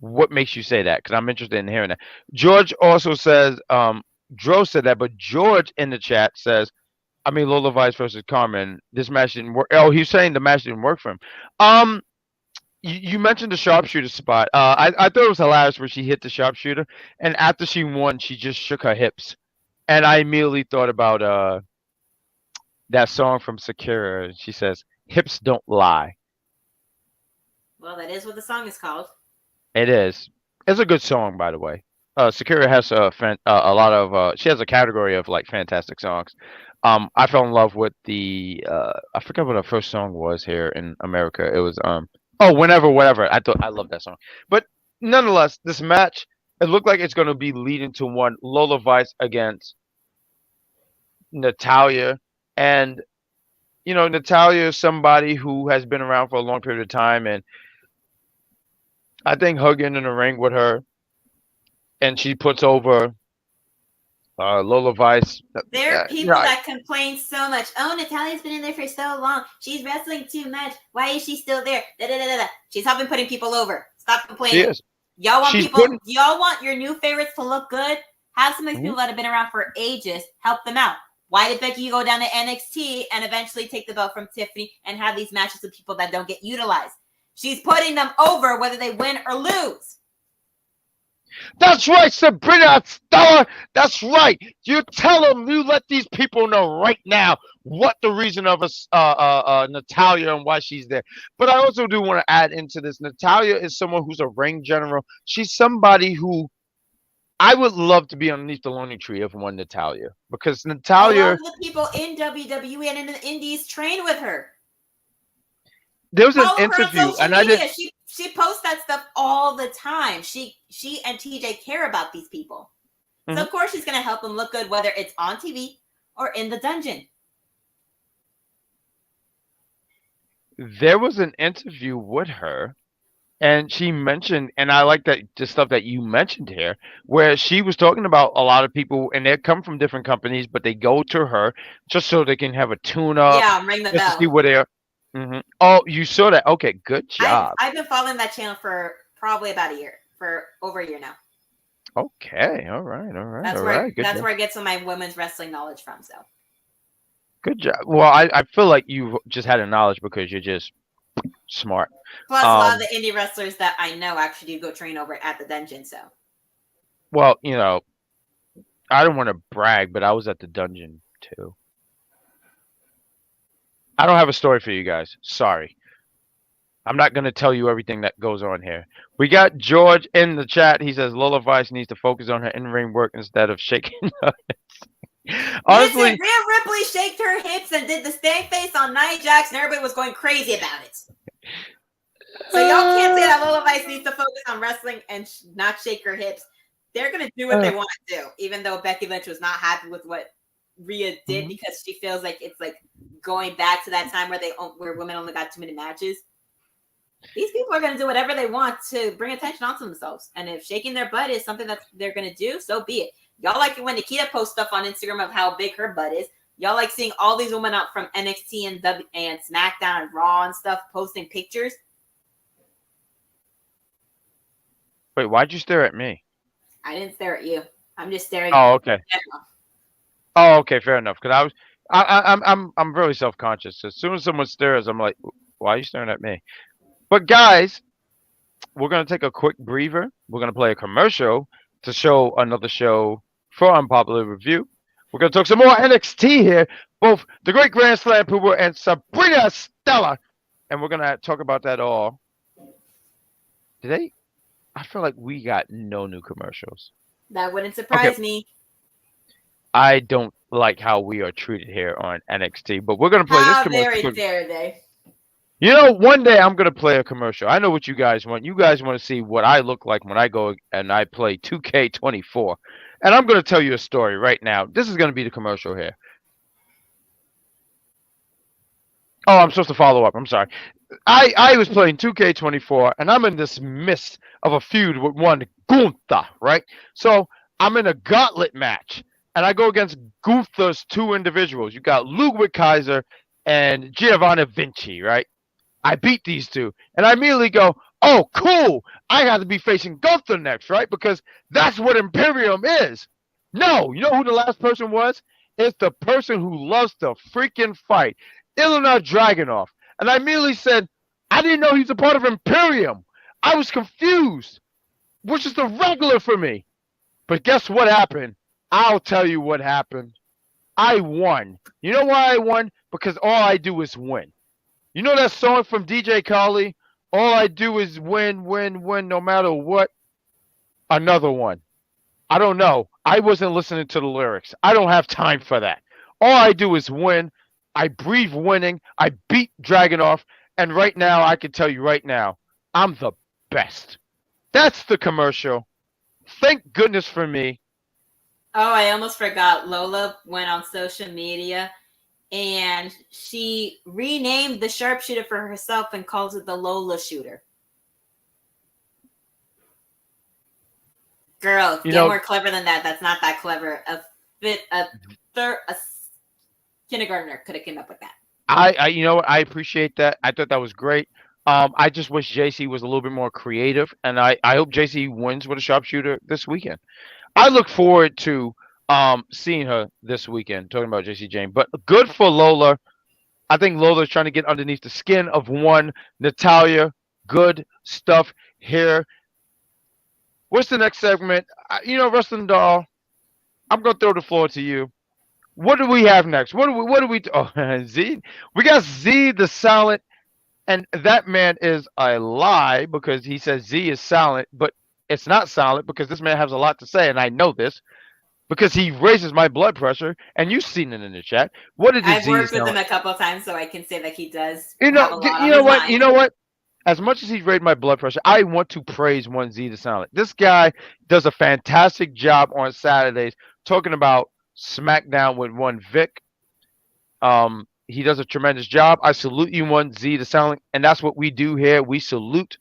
what makes you say that? Because I'm interested in hearing that. George also says, Dro said that, but George in the chat says, I mean Lola Vice versus Carmen. This match didn't work. Oh, he's saying the match didn't work for him. Um, you mentioned the sharpshooter spot. I thought it was hilarious where she hit the sharpshooter, and after she won, she just shook her hips, and I immediately thought about that song from Sakura. She says, "Hips don't lie."
Well, that is what the song is called.
It is. It's a good song, by the way. Sakura has a lot of. She has a category of like fantastic songs. I fell in love with the. I forgot what her first song was here in America. It was Oh, whenever, whatever. I love that song. But nonetheless, this match it looked like it's going to be leading to one Lola Vice against Natalia, and Natalia is somebody who has been around for a long period of time, and I think her getting in the ring with her, and she puts over Lola Vice.
There are
You
people
know,
that complain so much. Oh, Natalia's been in there for so long. She's wrestling too much. Why is she still there? Da, da, da, da, da. She's helping putting people over. Stop
she
complaining.
is.
Y'all want
She's
people,
putting.
y'all want your new favorites to look good? Have some of these
Mhm.
people that have been around for ages help them out. Why did Becky go down to NXT and eventually take the belt from Tiffany and have these matches with people that don't get utilized? She's putting them over whether they win or lose.
That's right, Sabrina Stella. That's right. You tell them. You let these people know right now what the reason of us, Natalia, and why she's there. But I also do want to add into this. Natalia is someone who's a ring general. She's somebody who I would love to be underneath the lonely tree of one Natalia because
A lot
Natalia.
of the people in WWE and in the Indies train with her.
There was an
Follow her on
interview,
social
and I did.
media. She posts that stuff all the time. She and TJ care about these people. So of course she's gonna help them look good, whether it's on TV or in the dungeon.
There was an interview with her, and she mentioned, and I like that the stuff that you mentioned here, where she was talking about a lot of people, and they come from different companies, but they go to her just so they can have a tune up,
Yeah, ring the
just to see
bell.
where they are. Oh, you saw that? Okay, good job.
I've been following that channel for probably about a year, for over a year now.
Okay, all right, good
That's
job.
where I get some of my women's wrestling knowledge from. So
Good job. Well, I feel like you've just had a knowledge because you're just smart.
plus a lot of the indie wrestlers that I know actually do go train over at the dungeon. So
Well, I don't want to brag, but I was at the dungeon too. I don't have a story for you guys. Sorry. I'm not going to tell you everything that goes on here. We got George in the chat. He says Lola Vice needs to focus on her in-ring work instead of shaking her hips.
listen,
Honestly,
Rhea Ripley shaked her hips and did the stank face on Nia Jax, and everybody was going crazy about it. So y'all can't say that Lola Vice needs to focus on wrestling and not shake her hips. They're gonna do what they want to do, even though Becky Lynch was not happy with what Rhea did because she feels like it's like going back to that time where women only got too many matches. These people are gonna do whatever they want to bring attention onto themselves, and if shaking their butt is something that they're gonna do, so be it. Y'all like it when Nikita posts stuff on Instagram of how big her butt is. Y'all like seeing all these women out from NXT and SmackDown and Raw and stuff posting pictures.
wait, why'd you stare at me?
I didn't stare at you. I'm just staring.
Oh, okay. Oh, okay, fair enough. Because I'm really self-conscious. As soon as someone stares, I'm like, why are you staring at me? But guys, we're gonna take a quick breather. We're gonna play a commercial to show another show for Unpopular Review. We're gonna talk some more NXT here, both the Great Grand Slam Pooper and Sabrina Stella, and we're gonna talk about that all. Today, I feel like we got no new commercials.
That wouldn't surprise me.
I don't like how we are treated here on NXT, but we're gonna play this commercial.
How very dare they?
You know, one day I'm gonna play a commercial. I know what you guys want. You guys want to see what I look like when I go and I play 2K24, and I'm gonna tell you a story right now. This is gonna be the commercial here. Oh, I'm supposed to follow up. I'm sorry. I was playing 2K24, and I'm in this midst of a feud with one Gunther, right? So I'm in a gauntlet match, and I go against Gunther's two individuals. You got Ludwig Kaiser and Giovanni Vinci, right? I beat these two, and I immediately go, oh, cool. I got to be facing Gunther next, right? Because that's what Imperium is. No, you know who the last person was? It's the person who loves to freaking fight, Ilya Dragunov. And I immediately said, I didn't know he's a part of Imperium. I was confused, which is the regular for me. But guess what happened? I'll tell you what happened. I won. You know why I won? Because all I do is win. You know that song from DJ Khaled? All I do is win, win, win, no matter what. Another one. I don't know. I wasn't listening to the lyrics. I don't have time for that. All I do is win. I breathe winning. I beat Dragunov. And right now, I can tell you right now, I'm the best. That's the commercial. Thank goodness for me.
Oh, I almost forgot. Lola went on social media and she renamed the sharpshooter for herself and calls it the Lola shooter. Girl, get more clever than that. That's not that clever. A kindergartner could have came up with that.
I appreciate that. I thought that was great. I just wish Jacy was a little bit more creative, and I hope Jacy wins with a sharpshooter this weekend. I look forward to seeing her this weekend, talking about Jacy Jayne. But good for Lola. I think Lola's trying to get underneath the skin of one Natalya. Good stuff here. What's the next segment? Wrestling Doll, I'm going to throw the floor to you. What do we have next? What do we Z? We got Z the Silent, and that man is a lie because he says Z is silent, but it's not silent because this man has a lot to say, and I know this because he raises my blood pressure, and you've seen it in the chat. What did
I've worked with him a couple of times, so I can say that he does.
You know what? As much as he's raised my blood pressure, I want to praise one Z the Silent. This guy does a fantastic job on Saturdays talking about SmackDown with one Vic. He does a tremendous job. I salute you, one Z the Silent, and that's what we do here. We salute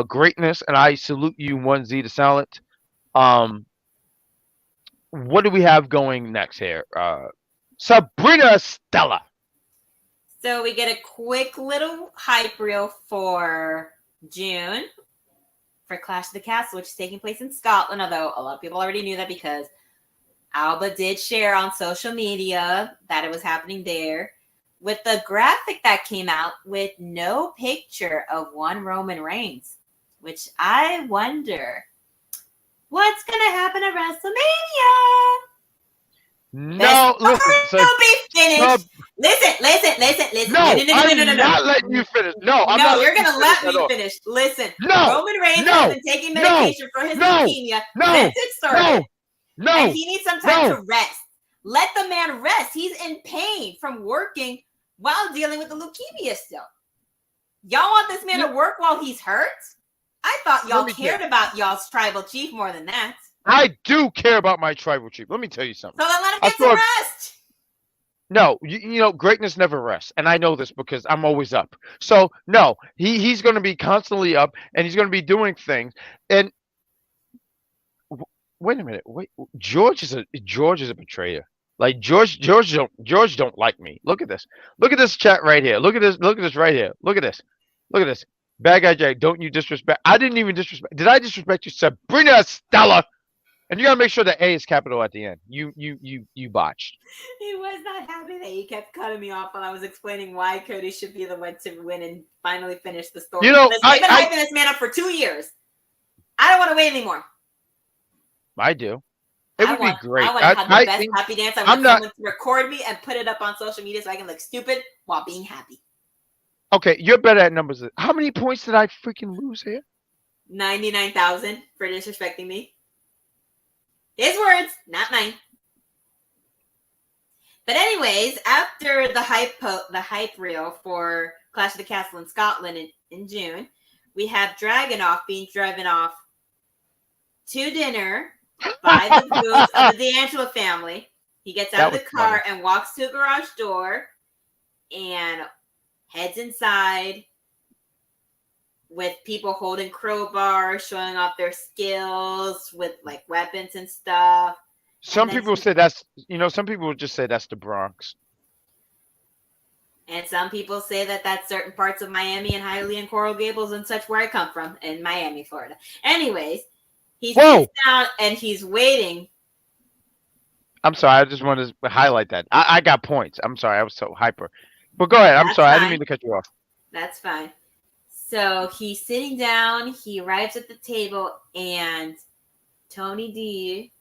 greatness, and I salute you, one Z the Silent. What do we have going next here? Sabrina Stella.
So we get a quick little hype reel for June for Clash of the Castle, which is taking place in Scotland, although a lot of people already knew that because Alba did share on social media that it was happening there with the graphic that came out with no picture of one Roman Reigns, which I wonder what's going to happen at WrestleMania.
No, listen.
Be finished. Listen.
No, I'm not letting you finish. No, I'm not.
You're gonna let me finish. Listen.
No.
Roman Reigns has been taking medication for his leukemia since it started. And he needs some time to rest. Let the man rest. He's in pain from working while dealing with the leukemia still. Y'all want this man to work while he's hurt? I thought y'all cared about y'all's tribal chief more than that.
I do care about my tribal chief. Let me tell you something.
So then let him get some rest.
No, greatness never rests. And I know this because I'm always up. So, no, he's going to be constantly up and he's going to be doing things. And wait a minute. George is a betrayer. Like George don't like me. Look at this. Look at this chat right here. Look at this right here. Look at this. Bad guy Jack, don't you disrespect. I didn't even disrespect. Did I disrespect you, Sabrina Stella? And you gotta make sure the A is capital at the end. You botched.
He was not happy that he kept cutting me off when I was explaining why Cody should be the one to win and finally finish the story.
You know,
They've been hyping this man up for 2 years. I don't want to wait anymore.
I do. It would be great.
I want to have the best happy dance. I want someone to record me and put it up on social media so I can look stupid while being happy.
Okay, you're better at numbers. How many points did I freaking lose here?
99,000 for disrespecting me. His words, not mine. But anyways, after the hype reel for Clash of the Castle in Scotland in June, we have Dragunov being driven off to dinner by the booths of the D'Angelo family. He gets out of the car and walks to a garage door and heads inside with people holding crowbars, showing off their skills with like weapons and stuff.
Some people say some people would just say that's the Bronx.
And some people say that that's certain parts of Miami and Hialeah and Coral Gables and such where I come from in Miami, Florida. Anyways, he sits down and he's waiting.
I'm sorry. I just wanted to highlight that. I got points. I'm sorry. I was so hyper. But go ahead. I'm sorry. I didn't mean to cut you off.
That's fine. So he's sitting down. He arrives at the table, and Tony D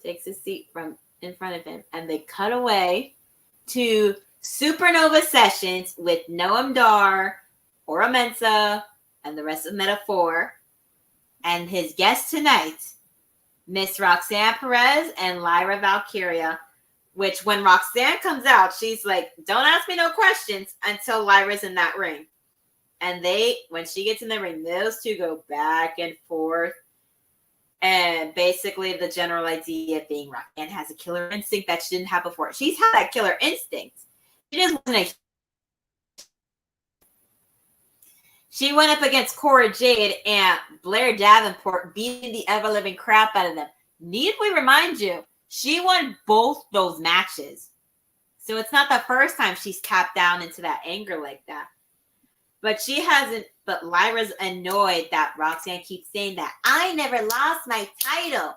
takes a seat in front of him, and they cut away to Supernova Sessions with Noam Dar, Ora Mensa, and the rest of Meta-4, and his guest tonight, Miss Roxanne Perez and Lyra Valkyria. Which, when Roxanne comes out, she's like, "Don't ask me no questions until Lyra's in that ring." And when she gets in the ring, those two go back and forth. And basically, the general idea being Roxanne has a killer instinct that she didn't have before. She's had that killer instinct. She went up against Cora Jade and Blair Devenport, beating the ever-living crap out of them. Need we remind you, she won both those matches. So it's not the first time she's tapped down into that anger like that. But she hasn't, but Lyra's annoyed that Roxanne keeps saying that. I never lost my title.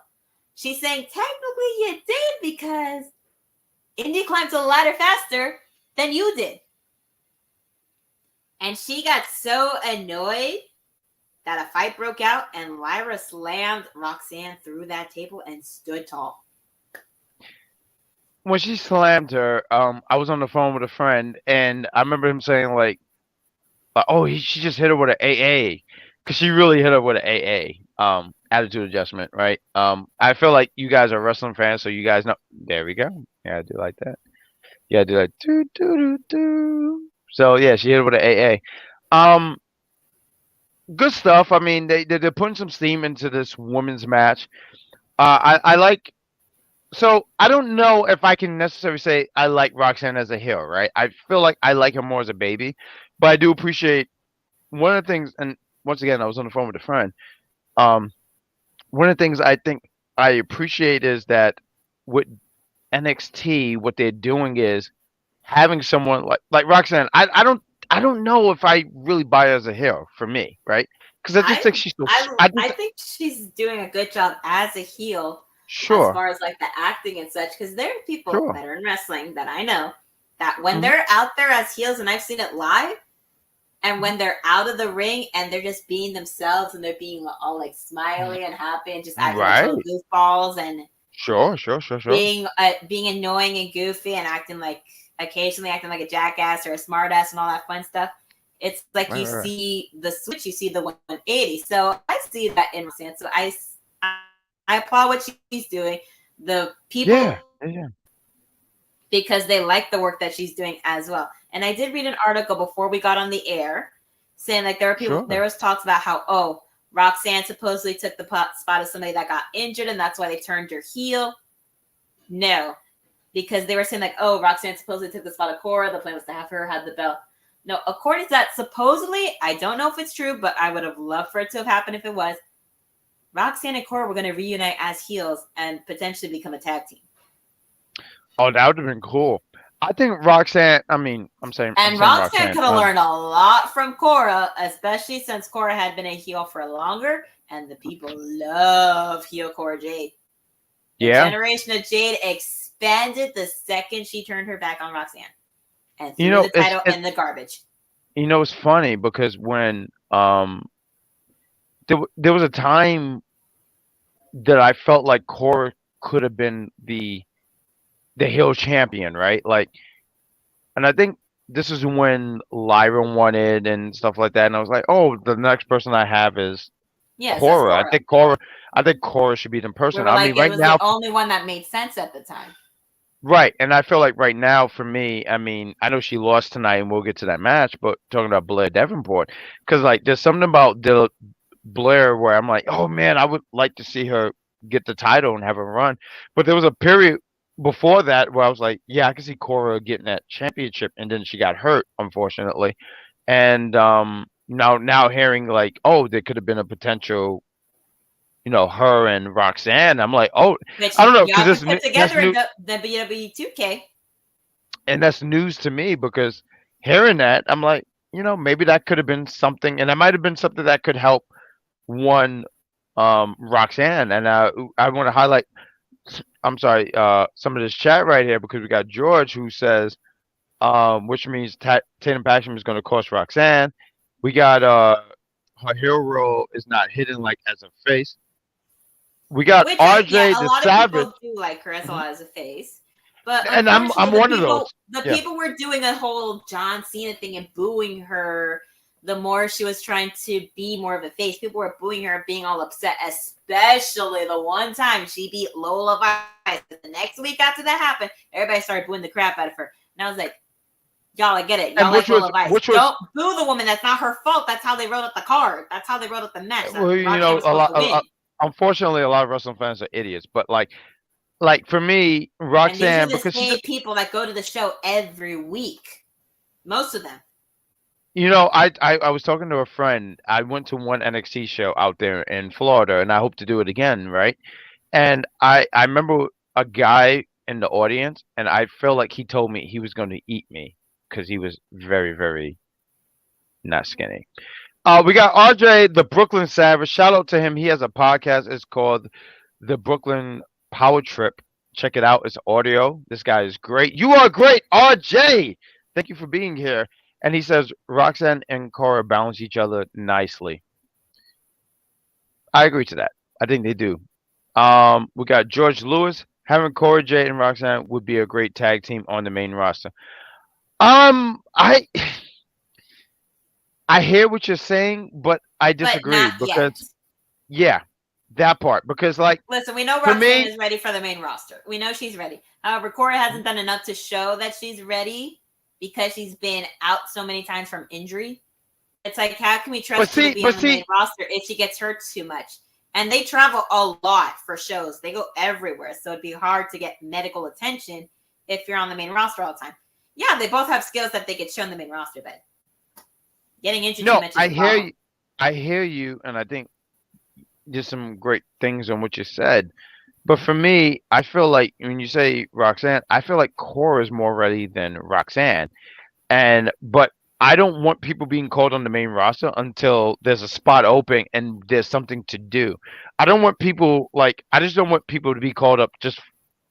She's saying, technically you did because Indy climbed the ladder faster than you did. And she got so annoyed that a fight broke out and Lyra slammed Roxanne through that table and stood tall.
When she slammed her, I was on the phone with a friend and I remember him saying like, she just hit her with an AA, because she really hit her with an AA, attitude adjustment, right? I feel like you guys are wrestling fans, so you guys know. There we go. Yeah, I do like that. Yeah, I do like do do do do. So yeah, she hit her with an AA. Good stuff. I mean, they're putting some steam into this women's match. I like. So I don't know if I can necessarily say I like Roxanne as a heel, right? I feel like I like her more as a baby. But I do appreciate one of the things, and once again, I was on the phone with a friend. One of the things I think I appreciate is that with NXT, what they're doing is having someone like Roxanne. I don't know if I really buy her as a heel for me, right? Because I just think she's so.
I think she's doing a good job as a heel.
Sure.
As far as like the acting and such, because there are people that are in wrestling that I know that when they're out there as heels, and I've seen it live, and when they're out of the ring and they're just being themselves and they're being all like smiley and happy and just acting like little goofballs and
sure
being annoying and goofy and occasionally acting like a jackass or a smartass and all that fun stuff. It's like you see the switch, you see the 180. So I see that in Roxanne. So I applaud what she's doing. The people, because they like the work that she's doing as well. And I did read an article before we got on the air saying like there were people, there was talks about how, Roxanne supposedly took the spot of somebody that got injured and that's why they turned her heel. No, because they were saying like, Roxanne supposedly took the spot of Cora. The plan was to have her have the belt. No, according to that, supposedly, I don't know if it's true, but I would have loved for it to have happened if it was. Roxanne and Cora were going to reunite as heels and potentially become a tag team.
Oh, that would have been cool. I think Roxanne, Roxanne
could have learned a lot from Cora, especially since Cora had been a heel for longer, and the people love heel Cora Jade. The
Yeah.
generation of Jade expanded the second she turned her back on Roxanne and threw
You know,
the title in the garbage.
you know, it's funny because when there was a time that I felt like Cora could have been the heel champion, right? Like, and I think this is when Lyra won it and stuff like that. And I was like, oh, the next person I have is
Yes, that's
Cora.
Cora.
I think Cora should be the
We
person.
were
I
like,
mean,
it
right
was
now,
the only one that made sense at the time.
right. And I feel like right now for me, I mean, I know she lost tonight and we'll get to that match, but talking about Blair Devenport, because like there's something about the Blair where I'm like, oh man, I would like to see her get the title and have a run. But there was a period before that where I was like, yeah, I can see Cora getting that championship, and then she got hurt, unfortunately. And now hearing like, oh, there could have been a potential, her and Roxanne. I'm like, oh,
Which
I don't know,
y'all
because
can put together in the WWE 2K.
and that's news to me because hearing that, I'm like, maybe that could have been something, and that might have been something that could help one Roxanne. And I want to highlight, I'm sorry, some of this chat right here because we got George who says, which means Tatum Paxton is going to cost Roxanne. We got her heel role is not hidden like as a face. We got
Which
RJ
a
the
lot
Savage.
of people do like her as a face. But
And I'm one of those.
The people were doing a whole John Cena thing and booing her the more she was trying to be more of a face. People were booing her, being all upset, especially the one time she beat Lola Vice. The next week after that happened, everybody started booing the crap out of her. And I was like, y'all, I get it. Y'all like Lola Vice. Don't boo the woman. That's not her fault. That's how they wrote up the card. That's how they wrote up the match.
Unfortunately, a lot of wrestling fans are idiots. But like for me, Roxanne,
and these are the same people that go to the show every week. Most of them.
I was talking to a friend. I went to one NXT show out there in Florida, and I hope to do it again, right? And I remember a guy in the audience, and I felt like he told me he was going to eat me because he was very, very not skinny. We got RJ, the Brooklyn Savage. Shout out to him. He has a podcast. It's called The Brooklyn Power Trip. Check it out. It's audio. This guy is great. You are great, RJ. Thank you for being here. And he says Roxanne and Cora balance each other nicely. I agree to that. I think they do. We got George Lewis. Having Cora, Jade, and Roxanne would be a great tag team on the main roster. I hear what you're saying, but I disagree because that part. Because
listen, we know Roxanne is ready for the main roster. We know she's ready. However, Cora hasn't done enough to show that she's ready because she's been out so many times from injury. It's like, how can we trust her to be on the main roster if she gets hurt too much? And they travel a lot for shows. They go everywhere. So it'd be hard to get medical attention if you're on the main roster all the time. Yeah, they both have skills that they could show on the main roster, but getting injured too much is a problem.
I hear you, and I think there's some great things on what you said. But for me, I feel like when you say Roxanne, I feel like Cora is more ready than Roxanne. But I don't want people being called on the main roster until there's a spot open and there's something to do. I don't want people I just don't want people to be called up just,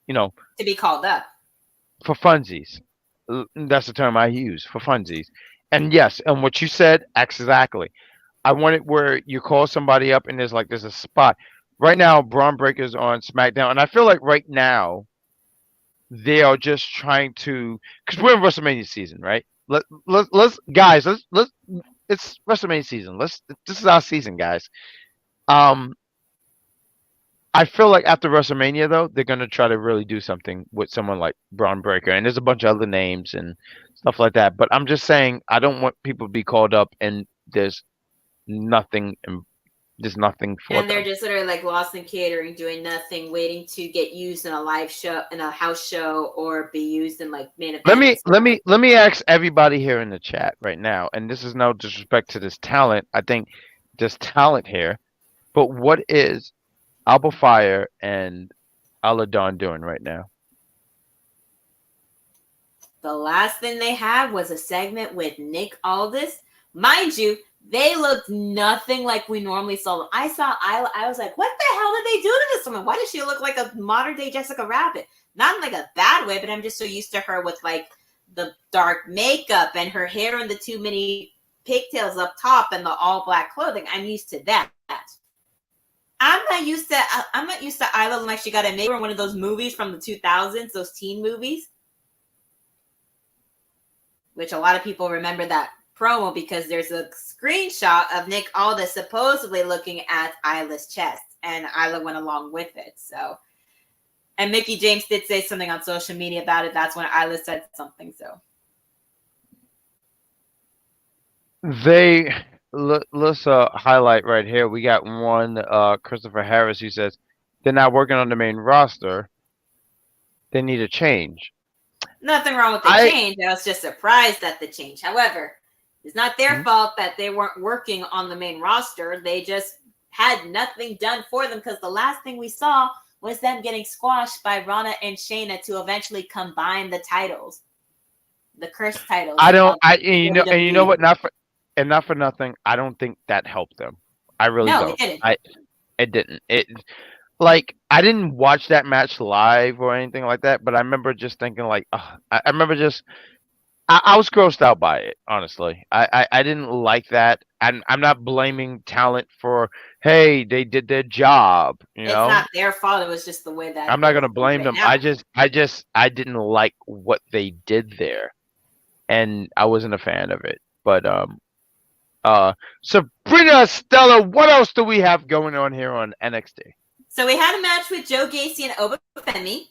to be called up
for funsies. That's the term I use, for funsies. And yes, and what you said, exactly. I want it where you call somebody up and there's a spot. Right now, Bron Breakker's on SmackDown, and I feel like right now they are just trying to, because we're in WrestleMania season, right? Let's guys, let's it's WrestleMania season. This is our season, guys. I feel like after WrestleMania though, they're gonna try to really do something with someone like Bron Breakker, and there's a bunch of other names and stuff like that. But I'm just saying, I don't want people to be called up and there's nothing for
and they're
them.
just literally lost in catering, doing nothing, waiting to get used in a live show, in a house show, or be used in main events.
Let me ask everybody here in the chat right now, and this is no disrespect to this talent. I think there's talent here, but what is Alba Fire and Aladon doing right now?
The last thing they had was a segment with Nick Aldis. Mind you, They looked nothing like we normally saw them. I saw Isla. I was like, what the hell did they do to this woman? Why does she look like a modern day Jessica Rabbit? Not in like a bad way, but I'm just so used to her with like the dark makeup and her hair and the too many pigtails up top and the all black clothing. I'm used to that. I'm not used to Isla looking like she got a makeover in one of those movies from the 2000s, those teen movies, which a lot of people remember that promo because there's a screenshot of Nick Aldis supposedly looking at Isla's chest, and Isla went along with it. So, and Mickie James did say something on social media about it. That's when Isla said something. So,
let's highlight right here. We got one Christopher Harris who says they're not working on the main roster. They need a change.
Nothing wrong with the change. I was just surprised at the change. However, it's not their fault that they weren't working on the main roster. They just had nothing done for them because the last thing we saw was them getting squashed by Rana and Shayna to eventually combine the titles, the cursed titles.
You know what? Not for nothing. I don't think that helped them. I really don't. It didn't. I didn't watch that match live or anything like that, but I remember just thinking I was grossed out by it, honestly. I didn't like that. And I'm not blaming talent for, hey, they did their job. It's
not their fault. It was just the way that
I'm not gonna blame them. I didn't like what they did there. And I wasn't a fan of it. But Sabrina Stella, what else do we have going on here on NXT?
So we had a match with Joe Gacy and Oba Femi,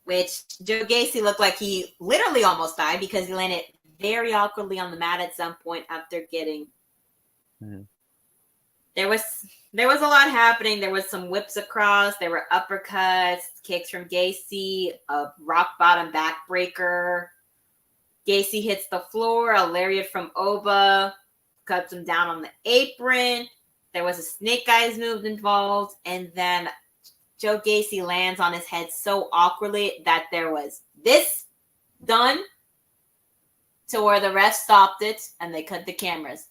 which Joe Gacy looked like he literally almost died because he landed very awkwardly on the mat at some point after getting. Mm-hmm. There was a lot happening. There was some whips across. There were uppercuts, kicks from Gacy, a rock bottom backbreaker. Gacy hits the floor. A lariat from Oba cuts him down on the apron. There was a snake eyes move involved, and then Joe Gacy lands on his head so awkwardly that there was this done to where the ref stopped it and they cut the cameras.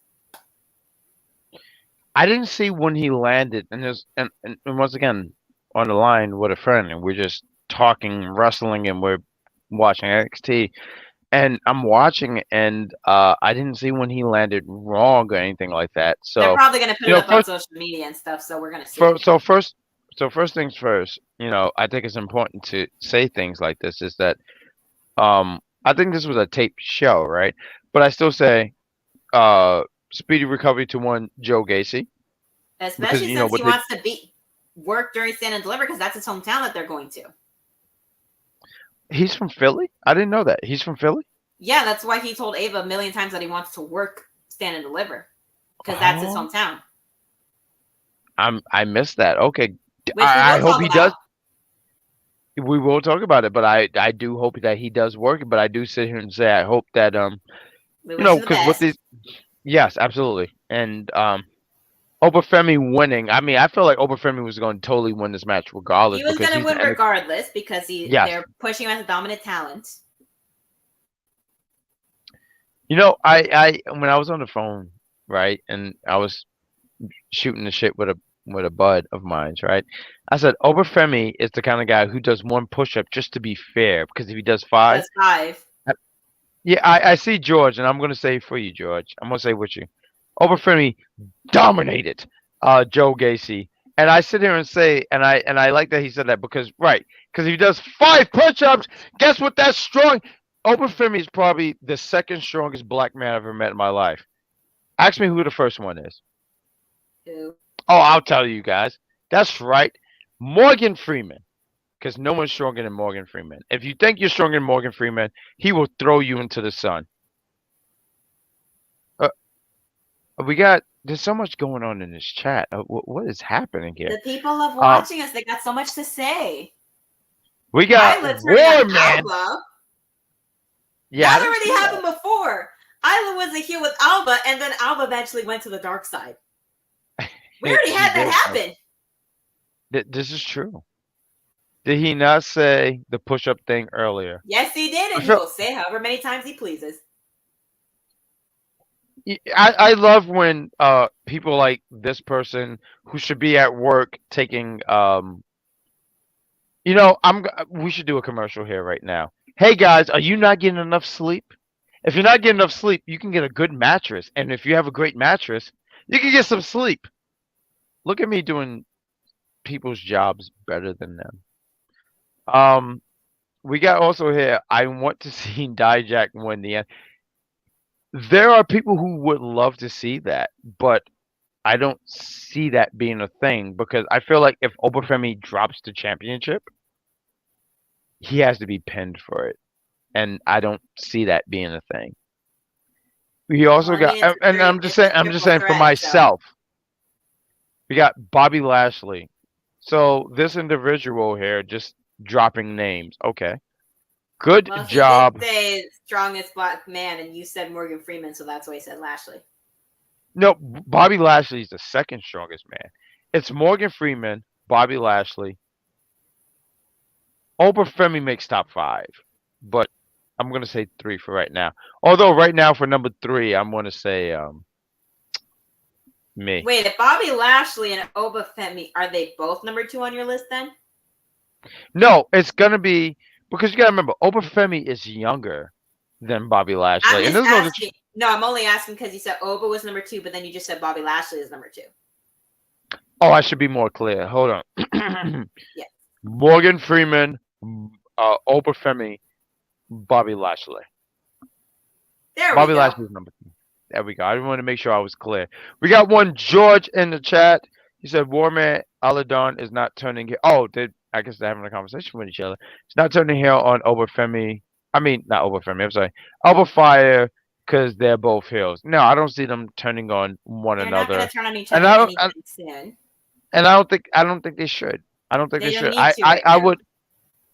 I didn't see when he landed, and once again on the line with a friend, and we're just talking wrestling, and we're watching NXT. And I'm watching, and I didn't see when he landed wrong or anything like that. So
they're probably going to put it up on social media and stuff. So we're going to see.
So first things first. I think it's important to say things like this. Is that I think this was a taped show, right? But I still say speedy recovery to one Joe Gacy,
especially since he wants to work during Stand and Deliver because that's his hometown that they're going to.
He's from Philly? I didn't know that. He's from Philly?
Yeah, that's why he told Ava a million times that he wants to work Stand and Deliver. Because that's his hometown.
I missed that. Okay. I hope he does. We will talk about it, but I do hope that he does work. But I do sit here and say I hope that because with these, yes, absolutely. And Oba Femi winning. I mean, I feel like Oba Femi was going to totally win this match regardless.
He was going to win regardless because they're pushing him as a dominant talent.
I when I was on the phone, right, and I was shooting the shit with a bud of mine, right, I said Oba Femi is the kind of guy who does one push-up just to be fair, because if he does five. Yeah, I see George, and I'm going to say for you, George. I'm going to say with you. Oba Femi dominated Joe Gacy, and I sit here and say, and I like that he said that because if he does 5 push-ups, guess what? That's strong. Oba Femi is probably the second strongest black man I've ever met in my life. Ask me who the first one is.
Who?
Oh, I'll tell you guys. That's right, Morgan Freeman. Because no one's stronger than Morgan Freeman. If you think you're stronger than Morgan Freeman, he will throw you into the sun. There's so much going on in this chat. What is happening here?
The people love watching us. They got so much to say.
We got War Man.
Yeah, that already happened before. Isla wasn't here with Alba, and then Alba eventually went to the dark side. We already had that happen.
This is true. Did he not say the push-up thing earlier?
Yes, he did, and he will say however many times he pleases.
I love when people like this person who should be at work taking we should do a commercial here right now. Hey guys, are you not getting enough sleep? If you're not getting enough sleep, you can get a good mattress, and if you have a great mattress, you can get some sleep. Look at me doing people's jobs better than them. Um, we got also here. I want to see Dijak win the end. There are people who would love to see that, but I don't see that being a thing because I feel like if Obafemi drops the championship, he has to be pinned for it, and I don't see that being a thing. We
Well,
also
I mean,
got, and
it's a
I'm just
triple
saying for
threat, so.
myself. We got Bobby Lashley. So this individual here just dropping names. Okay. Good
Well, he did
job.
say strongest black man, and you said Morgan Freeman, so that's why he said Lashley.
No, Bobby Lashley is the second strongest man. It's Morgan Freeman, Bobby Lashley. Obafemi makes top 5, but I'm gonna say 3 for right now. Although right now for number 3, I'm gonna say me.
Wait, if Bobby Lashley and Oba Femi, are they both number 2 on your list then?
No, it's gonna be because you gotta remember Obafemi is younger than Bobby Lashley.
I'm
And
just
there's
asking. No, I'm only asking because you said Oba was number 2, but then you just said Bobby Lashley is number 2.
Oh, I should be more clear. Hold on.
Yeah.
Morgan Freeman, Obafemi, Bobby Lashley. Bobby Lashley is number 2. There we go. I want to make sure I was clear. We got one George in the chat. He said Warman Aladon is not turning here. Oh, I guess they're having a conversation with each other. It's not turning heel on Obafemi. I mean, not Obafemi. I'm sorry. Obafire, because they're both heels. No, I don't see them turning on one
They're
another.
not going to turn on each
And
other
I don't,
anytime soon.
and I don't think they should. I don't think
They
they
don't
should.
need to right now.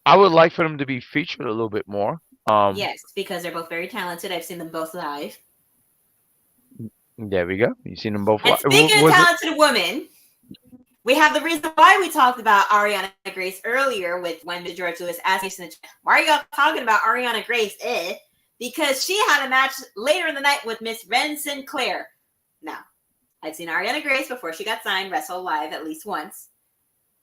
I would like for them to be featured a little bit more.
Yes, because they're both very talented. I've seen them both live.
There we go. You seen them both.
And speaking of talented women, we have the reason why we talked about Ariana Grace earlier with when George Lewis asked us, why are y'all talking about Ariana Grace? Because she had a match later in the night with Miss Ren Sinclair. Now, I'd seen Ariana Grace before she got signed wrestle live at least once.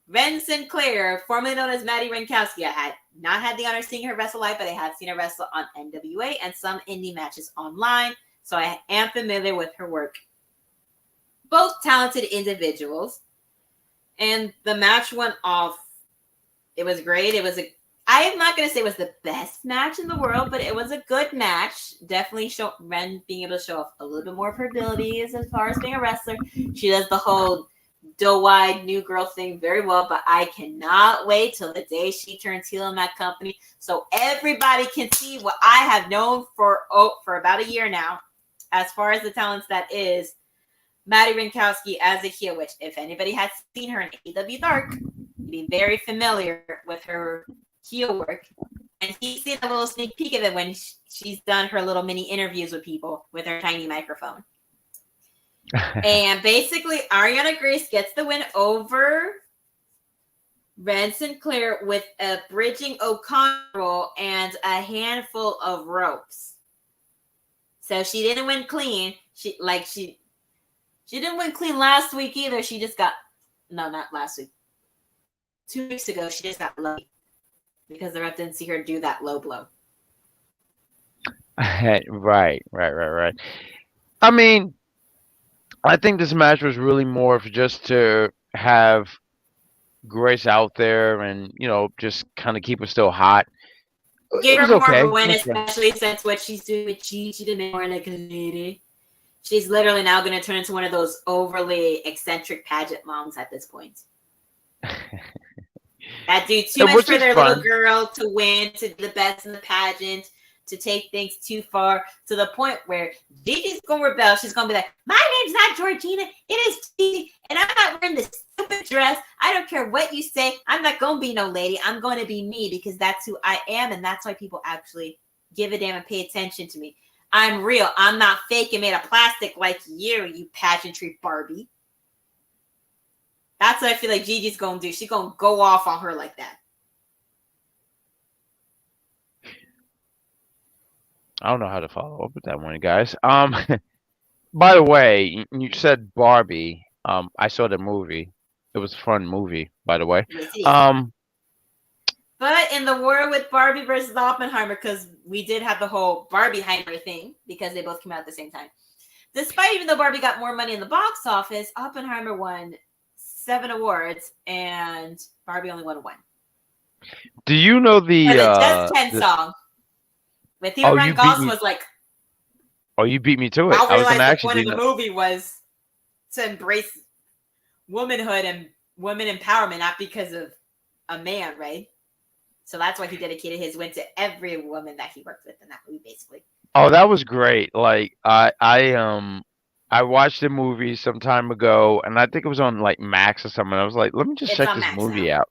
Ren Sinclair, formerly known as Maddie Renkowski, I had not had the honor of seeing her wrestle live, but I had seen her wrestle on NWA and some indie matches online. So I am familiar with her work. Both talented individuals. And the match went off. It was great. I am not going to say it was the best match in the world, but it was a good match. Definitely show Ren being able to show off a little bit more of her abilities as far as being a wrestler. She does the whole doe-eyed new girl thing very well, but I cannot wait till the day she turns heel in that company so everybody can see what I have known for about a year now. As far as the talents that is Maddie Renkowski as a heel, which if anybody has seen her in AEW Dark, you'd be very familiar with her heel work. And he's seen a little sneak peek of it when she's done her little mini interviews with people with her tiny microphone. And basically, Ariana Grace gets the win over Ren Sinclair with a bridging O'Connor and a handful of ropes. So she didn't win clean. She didn't win clean last week either. She just got not last week. 2 weeks ago, she just got lucky because the ref didn't see her do that low blow.
Right. I mean, I think this match was really more of just to have Grace out there and just kind of keep her still hot.
Give her more of a win, especially since what she's doing with Gigi to make more like a lady. She's literally now going to turn into one of those overly eccentric pageant moms at this point. That do too much for their little girl to win, to be the best in the pageant, to take things too far, to the point where Gigi's going to rebel. She's going to be like, my name's not Georgina, it is Gigi, and I'm not wearing this stupid dress. I don't care what you say. I'm not going to be no lady. I'm going to be me because that's who I am, and that's why people actually give a damn and pay attention to me. I'm real. I'm not fake and made of plastic like you pageantry Barbie. That's what I feel like Gigi's going to do. She's going to go off on her like that.
I don't know how to follow up with that one, guys. By the way, you said Barbie. I saw the movie. It was a fun movie, by the way.
Yes, it is.
Um,
But in the war with Barbie versus Oppenheimer, because we did have the whole Barbieheimer thing, because they both came out at the same time. Despite even though Barbie got more money in the box office, Oppenheimer won 7 awards and Barbie only won 1.
do you know
For the Just 10
the
song with
oh,
Ryan
you beat
Gosling
me.
was like,
Oh, you beat me to it.
I'll
I was
realize
gonna
the
actually
point
do
of the
that.
movie was to embrace womanhood and women empowerment, not because of a man, right? So that's why he dedicated his win to every woman that he worked with in that movie, basically.
Oh, that was great. Like I watched the movie some time ago, and I think it was on like Max or something. I was like, let me just
It's
check
on
this
Max now.
movie out.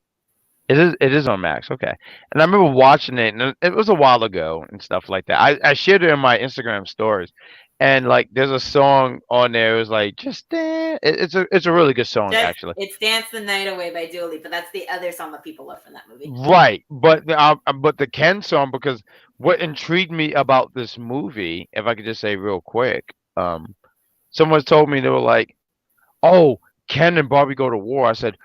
It is on Max, okay. And I remember watching it, and it was a while ago and stuff like that. I shared it in my Instagram stories, and like there's a song on there. It was like just dance. It's a really good song actually.
It's "Dance the Night Away" by Dua Lipa. That's the other song that people love from that movie.
Right, but the Ken song, because what intrigued me about this movie, if I could just say real quick, someone told me, they were like, "Oh, Ken and Barbie go to war." I said,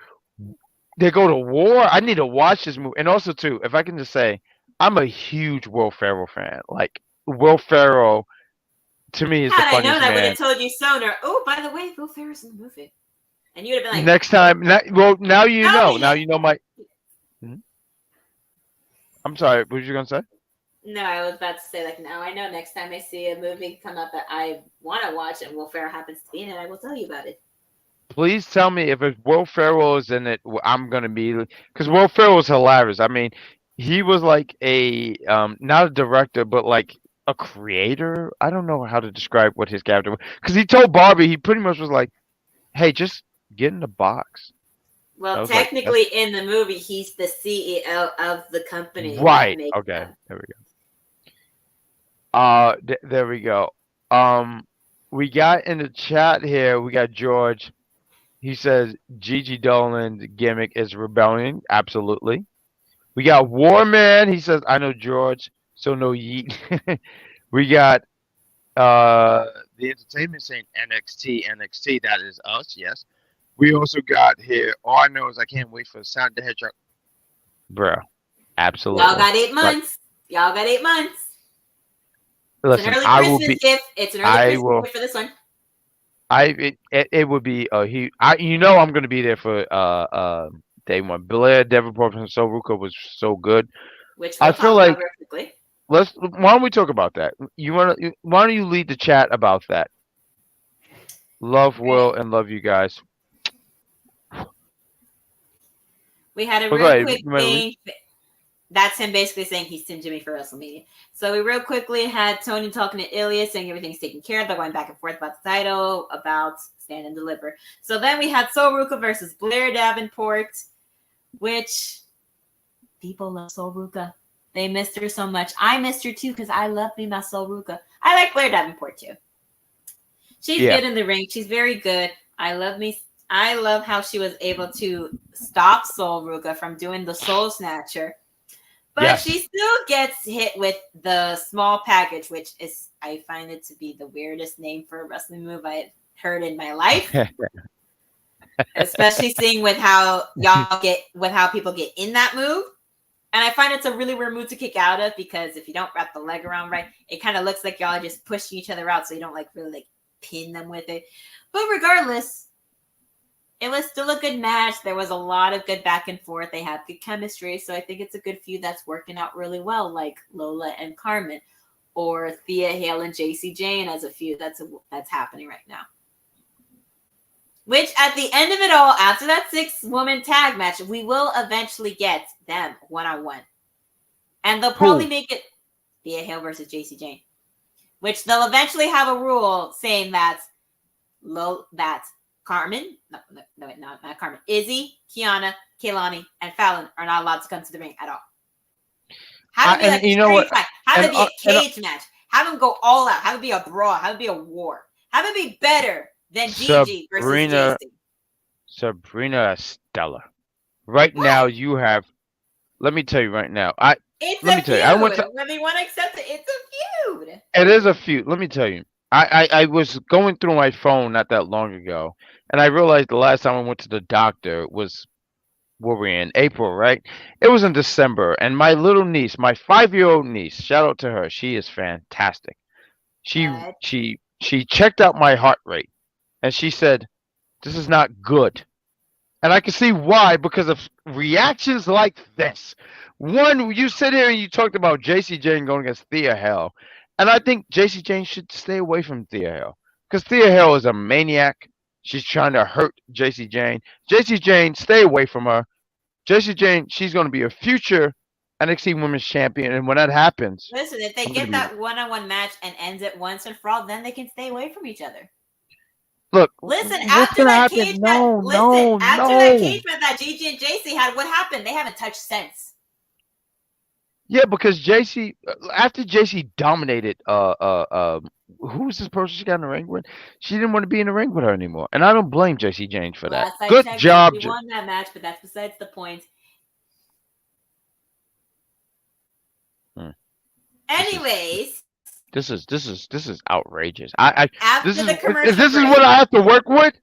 "They go to war? I need to watch this movie." And also too, if I can just say, I'm a huge Will Ferrell fan. Like Will Ferrell to me is the
Had I known,
funniest
I would
man.
have told you sooner. Oh, by the way, Will Ferrell's in the movie, and you would have been like,
Next time, now you
"No,
know.
he
Now
is."
you know my. Mhm. I'm sorry. What were you gonna say?
No, I was about to say, like, now I know next time I see a movie come up that I want to watch and Will Ferrell happens to be in it, I will tell you about it.
Please tell me if Will Ferrell is in it. I'm gonna be, because Will Ferrell was hilarious. I mean, he was like a not a director, but like a creator. I don't know how to describe what his character was, because he told Barbie, he pretty much was like, "Hey, just get in the box." I
Well,
was like, "That's
technically, in the movie, he's the CEO of the company that
right."
makes
Okay,
them.
there we go. There we go. We got in the chat here. We got George. He says Gigi Dolan's gimmick is rebellion. Absolutely. We got Warman. He says, I know George, so no yeet. We got the entertainment saying NXT. That is us, yes. We also got here, all I know is I can't wait for Sound the Hedgehog. Bro, absolutely.
Y'all got 8 months. Y'all got 8 months.
Listen,
it's an early
I will
Christmas
be.
gift. It's an early
I
Christmas
will.
gift for this one.
It would be a huge. I'm gonna be there for day one. Blair Devenport and Sol Ruca was so good.
Which
I
we'll
feel
talk about
like
real quickly.
why don't we talk about that? Why don't you lead the chat about that? Love Will and love you guys.
We had a
But go
real
ahead.
quick thing. That's him basically saying he's Team Jimmy for WrestleMania. So we real quickly had Tony talking to Ilya, saying everything's taken care of. They're going back and forth about the title, about Stand and Deliver. So then we had Sol Ruca versus Blair Devenport, which people love Sol Ruca. They missed her so much. I missed her too because I love me my Sol Ruca. I like Blair Devenport too. She's good in the ring. She's very good. I love how she was able to stop Sol Ruca from doing the Soul Snatcher. But she still gets hit with the small package, which is, I find it to be the weirdest name for a wrestling move I've heard in my life. Especially seeing with how people get in that move. And I find it's a really weird move to kick out of, because if you don't wrap the leg around right, it kind of looks like y'all are just pushing each other out, so you don't like really like pin them with it. But regardless, it was still a good match. There was a lot of good back and forth. They have good chemistry. So I think it's a good feud that's working out really well, like Lola and Karmen, or Thea Hale and Jacy Jayne as a feud that's happening right now. Which at the end of it all, after that 6-woman tag match, we will eventually get them one-on-one. And they'll probably make it Thea Hale versus Jacy Jayne. Which they'll eventually have a rule saying that Karmen, not Karmen, Izzy, Kiana, Kaylani, and Fallon are not allowed to come to the ring at all. Have it be like a street fight. Have it be a cage match. Have them go all out. Have it be a brawl. Have it be a war. Have it be better than Gigi versus Jacy.
Sabrina Stella. Right now, you have. Let me tell you right now.
Let me tell you. Whether you want to accept it, it's a feud.
It is a feud. Let me tell you. I was going through my phone not that long ago, and I realized the last time I went to the doctor was what we're in April, right? It was in December, and my little niece, my 5-year-old niece, shout out to her, she is fantastic. She
But
she checked out my heart rate, and she said, "This is not good." And I can see why because of reactions like this. One, you sit here and you talked about Jacy Jayne going against Thea Hale, and I think Jacy Jayne should stay away from Thea Hale because Thea Hale is a maniac. She's trying to hurt Jacy Jayne. Jacy Jayne, stay away from her. Jacy Jayne, she's going to be a future NXT Women's Champion, and when that happens,
listen, if they
I'm going
get
to be
that one-on-one match and ends it once and for all, then they can stay away from each other.
look.
Listen,
What's
after
going to
that
happen?
cage match,
No,
listen,
no,
after that
no.
cage match that Gigi and Jacy had, what happened? They haven't touched since.
Yeah, because Jacy, after Jacy dominated, who was this person she got in the ring with? She didn't want to be in the ring with her anymore, and I don't blame Jacy Jayne for that.
Last I
Good
checked,
job,
she won that match, but that's besides the point.
Hmm.
Anyways,
this is outrageous. I
after
this is
the commercial
this is
break,
what I have to work with.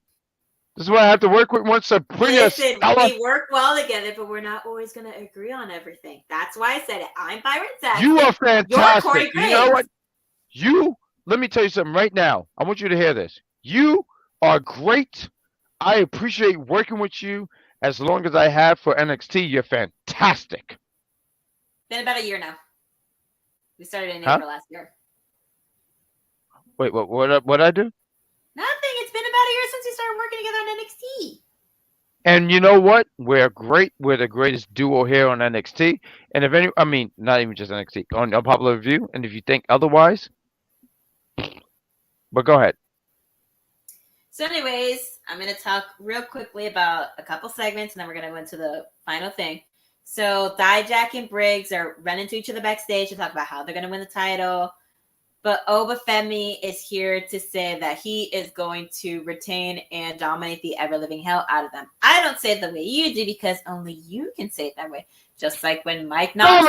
This is what I have to work with once Sabrina
listen,
Stella.
we work well together, but we're not always going to agree on everything. That's why I said it. I'm Byron Saxton.
You are
You're Corey
fantastic.
Graves.
You know what? Let me tell you something right now. I want you to hear this. You are great. I appreciate working with you as long as I have for NXT. You're fantastic.
Been about a year now. We started in
Huh?
April last year.
Wait, what I do?
Nothing. It's been about a year since we started working together on NXT.
And you know what? We're great. We're the greatest duo here on NXT. And if any, I mean, not even just NXT, on Unpopular Review. And if you think otherwise, but go ahead.
So anyways, I'm going to talk real quickly about a couple segments, and then we're going to go into the final thing. So Dijak and Briggs are running to each other backstage to talk about how they're going to win the title. But Oba Femi is here to say that he is going to retain and dominate the ever-living hell out of them. I don't say it the way you do because only you can say it that way. Just like when Mike Knox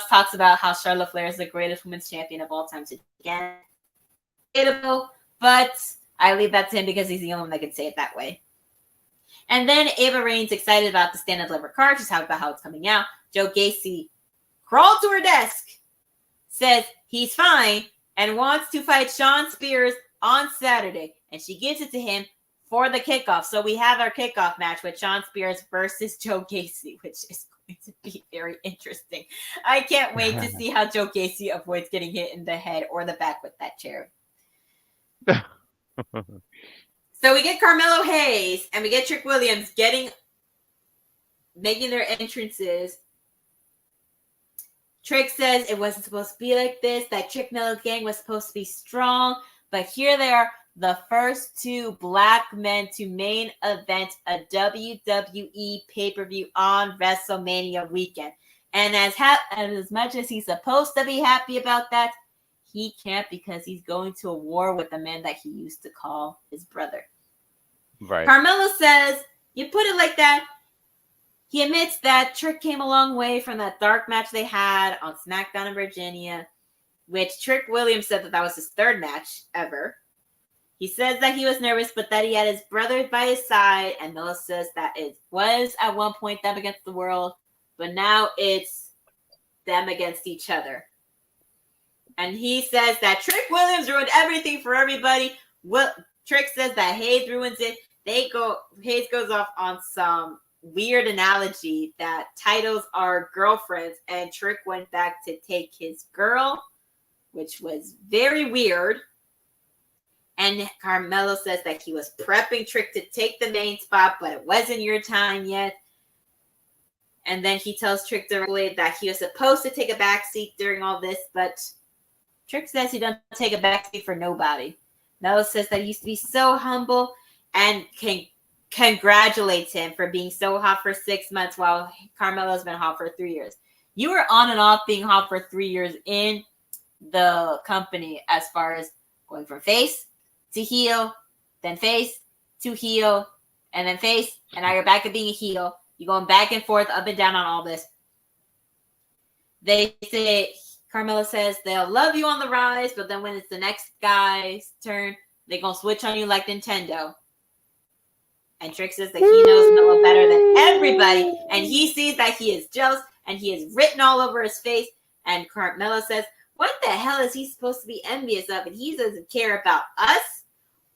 talks about how Charlotte Flair is the greatest women's champion of all time. Again, but I leave that to him because he's the only one that can say it that way. And then Ava Rain's excited about the Stand Delivered card. She's talking about how it's coming out. Joe Gacy crawled to her desk, says he's fine, and wants to fight Shawn Spears on Saturday. And she gives it to him for the kickoff. So we have our kickoff match with Shawn Spears versus Joe Gacy, which is going to be very interesting. I can't wait to see how Joe Gacy avoids getting hit in the head or the back with that chair. So we get Carmelo Hayes and we get Trick Williams making their entrances. Trick says it wasn't supposed to be like this, that Trick Mello's gang was supposed to be strong, but here they are, the first two black men to main event a WWE pay-per-view on WrestleMania weekend. And as much as he's supposed to be happy about that, he can't because he's going to a war with the man that he used to call his brother.
Right.
Carmelo says, you put it like that. He admits that Trick came a long way from that dark match they had on SmackDown in Virginia, which Trick Williams said that was his third match ever. He says that he was nervous, but that he had his brother by his side, and Melo says that it was at one point them against the world, but now it's them against each other. And he says that Trick Williams ruined everything for everybody. Trick says that Hayes ruins it. Hayes goes off on some weird analogy that titles are girlfriends, and Trick went back to take his girl, which was very weird. And Carmelo says that he was prepping Trick to take the main spot, but it wasn't your time yet. And then he tells Trick directly that he was supposed to take a backseat during all this, but Trick says he doesn't take a backseat for nobody. Melo says that he used to be so humble and congratulates him for being so hot for 6 months while Carmelo's been hot for 3 years. You were on and off being hot for 3 years in the company as far as going from face to heel, then face to heel, and then face, and now you're back at being a heel. You're going back and forth, up and down on all this. They say Carmella says they'll love you on the rise, but then when it's the next guy's turn, they're going to switch on you like Nintendo. And Trick says that he knows Melo better than everybody, and he sees that he is jealous, and he is written all over his face. And Carmelo says, what the hell is he supposed to be envious of? And he doesn't care about us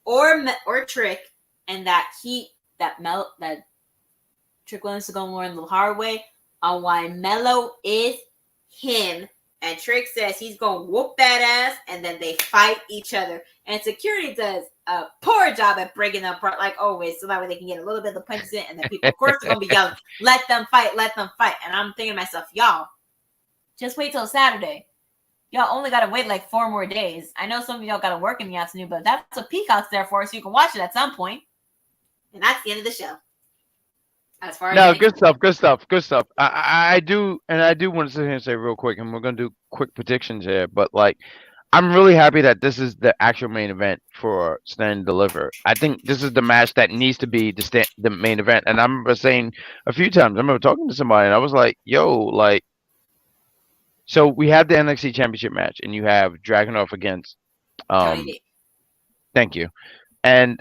or Trick, and that Trick Williams is going to learn the hard way on why Melo is him. And Trick says he's going to whoop that ass, and then they fight each other. And security does a poor job at breaking them apart, like always, so that way they can get a little bit of the punches in, and then people, of course, are going to be yelling, let them fight, let them fight. And I'm thinking to myself, y'all, just wait till Saturday. Y'all only got to wait like 4 more days. I know some of y'all got to work in the afternoon, but that's what Peacock's there for, so you can watch it at some point. And that's the end of the show. As far as
good stuff. I do want to sit here and say real quick, and we're gonna do quick predictions here, but like, I'm really happy that this is the actual main event for Stand and Deliver. I think this is the match that needs to be the main event. And I remember saying a few times, I remember talking to somebody, and I was like, "Yo, like." So we have the NXT Championship match, and you have Dragunov against. Thank you, and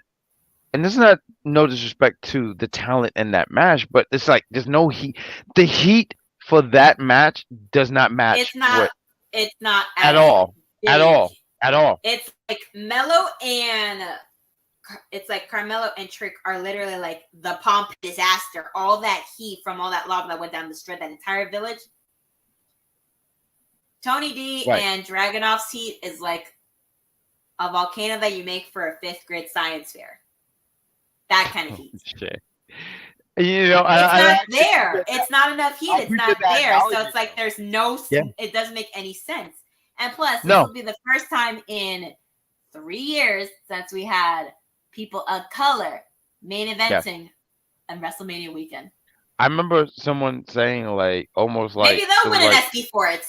this is not no disrespect to the talent in that match, but it's like there's no heat. The heat for that match does not match.
It's not. It's not
at all. At all.
It's like Melo and Carmelo and Trick are literally like the pomp disaster. All that heat from all that lava that went down the street, that entire village. Tony D and Dragunov's heat is like a volcano that you make for a 5th grade science fair. That kind of heat.
Shit. You know,
it's not there. It's not enough heat. It's not there. So it's like there's no. Yeah. It doesn't make any sense. And plus, this will be the first time in 3 years since we had people of color main eventing on WrestleMania weekend.
I remember someone saying like almost like
maybe they'll win an SP for it,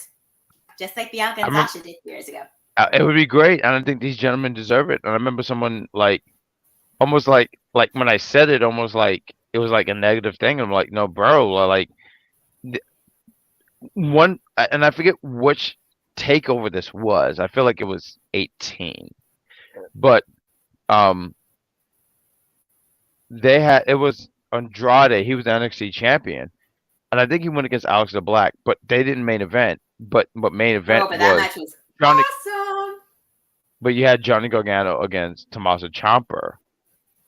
just like Bianca and Sasha did years ago.
It would be great, and I think these gentlemen deserve it. And I remember someone like almost like when I said it, almost like it was like a negative thing. I'm like, no, bro, like one, and I forget which takeover this was. I feel like it was 18, but it was Andrade. He was the NXT champion, and I think he went against Alex the Black, but they didn't main event. But main event
but that match was
Johnny,
awesome.
But you had Johnny Gargano against Tommaso Ciampa,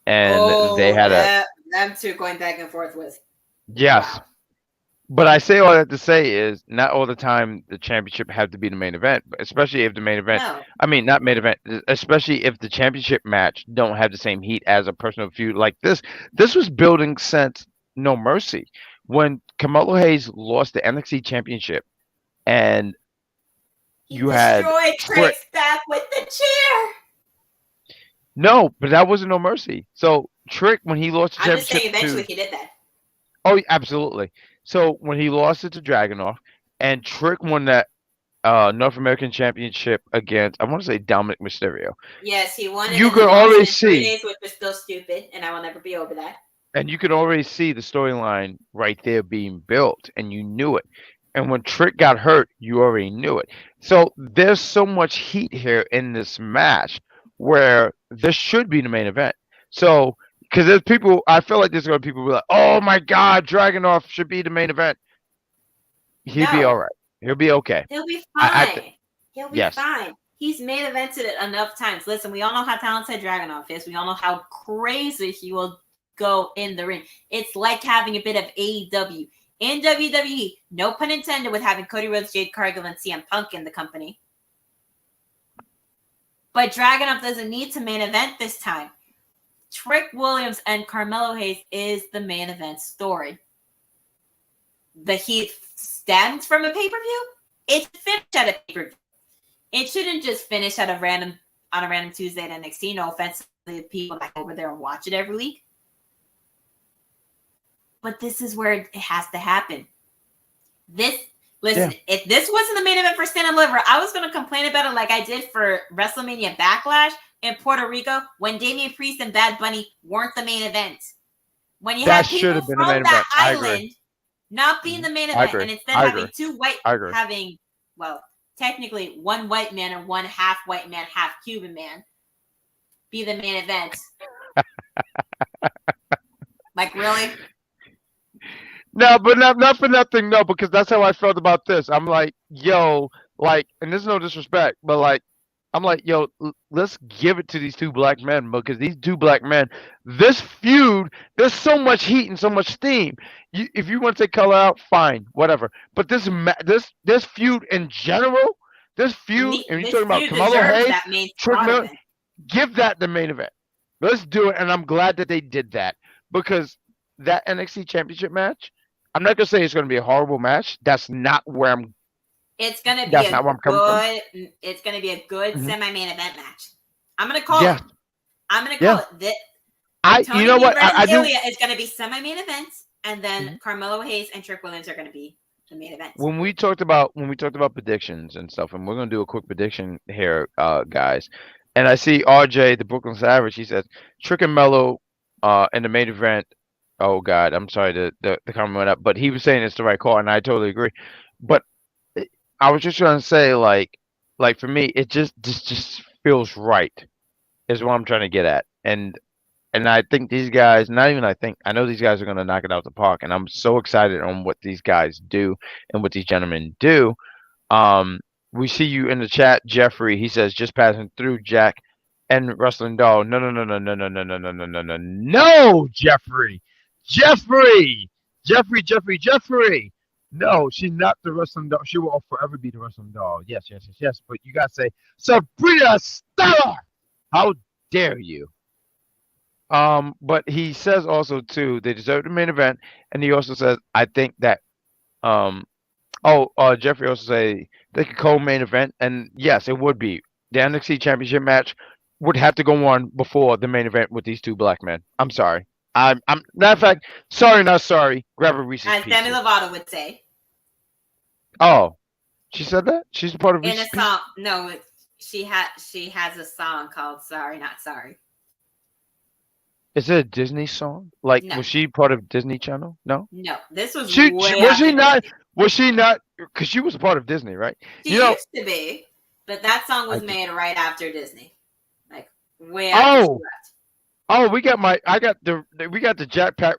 and they had
them two going back and forth with.
Yes.
Wow.
But I say all I have to say is not all the time the championship had to be the main event, especially if the main event, not main event, especially if the championship match don't have the same heat as a personal feud like this. This was building since No Mercy. When Carmelo Hayes lost the NXT championship and you had
destroyed Trick's back with the chair.
No, but that wasn't No Mercy. So Trick, when he lost the championship,
I'm just saying eventually he did that.
Oh, absolutely. So when he lost it to Dragunov, and Trick won that North American Championship against, I want to say Dominic Mysterio.
Yes, he won it.
You could already see,
3 days, which was still stupid, and I will never be over that.
And you could already see the storyline right there being built, and you knew it. And when Trick got hurt, you already knew it. So there's so much heat here in this match where this should be the main event. So, because there's people, I feel like there's going to be people who are like, oh my God, Dragunov should be the main event. He'd be all right. He'll be okay.
He'll be fine. He'll be fine. He's main evented it enough times. Listen, we all know how talented Dragunov is. We all know how crazy he will go in the ring. It's like having a bit of AEW. In WWE, no pun intended, with having Cody Rhodes, Jade Cargill, and CM Punk in the company. But Dragunov doesn't need to main event this time. Trick Williams and Carmelo Hayes is the main event story. The heat stems from a pay-per-view. It finished at a pay-per-view. It shouldn't just finish on a random Tuesday at NXT. No offense to the people that go over there and watch it every week. But this is where it has to happen. If this wasn't the main event for Stand and Deliver, I was going to complain about it like I did for WrestleMania Backlash in Puerto Rico when Damian Priest and Bad Bunny weren't the main event. When you had people from that island not being the main event, and instead having two white technically one white man and one half white man, half Cuban man be the main event. Like, really?
No, but not for nothing, no, because that's how I felt about this. I'm like, yo, like, and there's no disrespect, but like, I'm like, yo, let's give it to these two black men because these two black men, this feud, there's so much heat and so much steam. If you want to take color out, fine, whatever. But this feud in general, and you're talking about Carmelo Hayes, Trick Miller, give that the main event. Let's do it, and I'm glad that they did that because that NXT Championship match, I'm not gonna say it's gonna be a horrible match. That's not where I'm.
It's gonna be It's gonna be a good semi-main event match. I'm gonna call it. I'm gonna call it that.
You know what? I do.
Is gonna be semi-main events, and then Carmelo Hayes and Trick Williams are gonna be the main event.
When we talked about predictions and stuff, and we're gonna do a quick prediction here, guys. And I see RJ, the Brooklyn Savage. He says Trick and Mello, in the main event. Oh God, I'm sorry, the comment went up, but he was saying it's the right call, and I totally agree. But I was just trying to say, like for me, it just feels right, is what I'm trying to get at, and I think these guys, I know these guys are gonna knock it out the park, and I'm so excited on what these guys do and what these gentlemen do. We see you in the chat, Jeffrey. He says just passing through, Jack, and Wrestling Doll. No, Jeffrey. No, she's not the Wrestling Doll. She will forever be the Wrestling Doll. Yes. But you gotta say, Sabrina Stellar. How dare you? But he says also too, they deserve the main event, and he also says, I think that, Jeffrey also say they could co-main event, and yes, it would be the NXT Championship match would have to go on before the main event with these two black men. I'm sorry. I'm matter of fact, sorry, not sorry. Grab a Reese's Pieces.
As Demi Lovato would say.
Oh, she said that? She's a part of Reese's
in a song. No, she has a song called "Sorry Not Sorry."
Is it a Disney song? Like, no. Was she part of Disney Channel? No.
No, this was.
Was she not? Was she not? Because she was a part of Disney, right?
She used to be, but that song was made right after Disney, like way after she left.
Oh, we got the Jackpack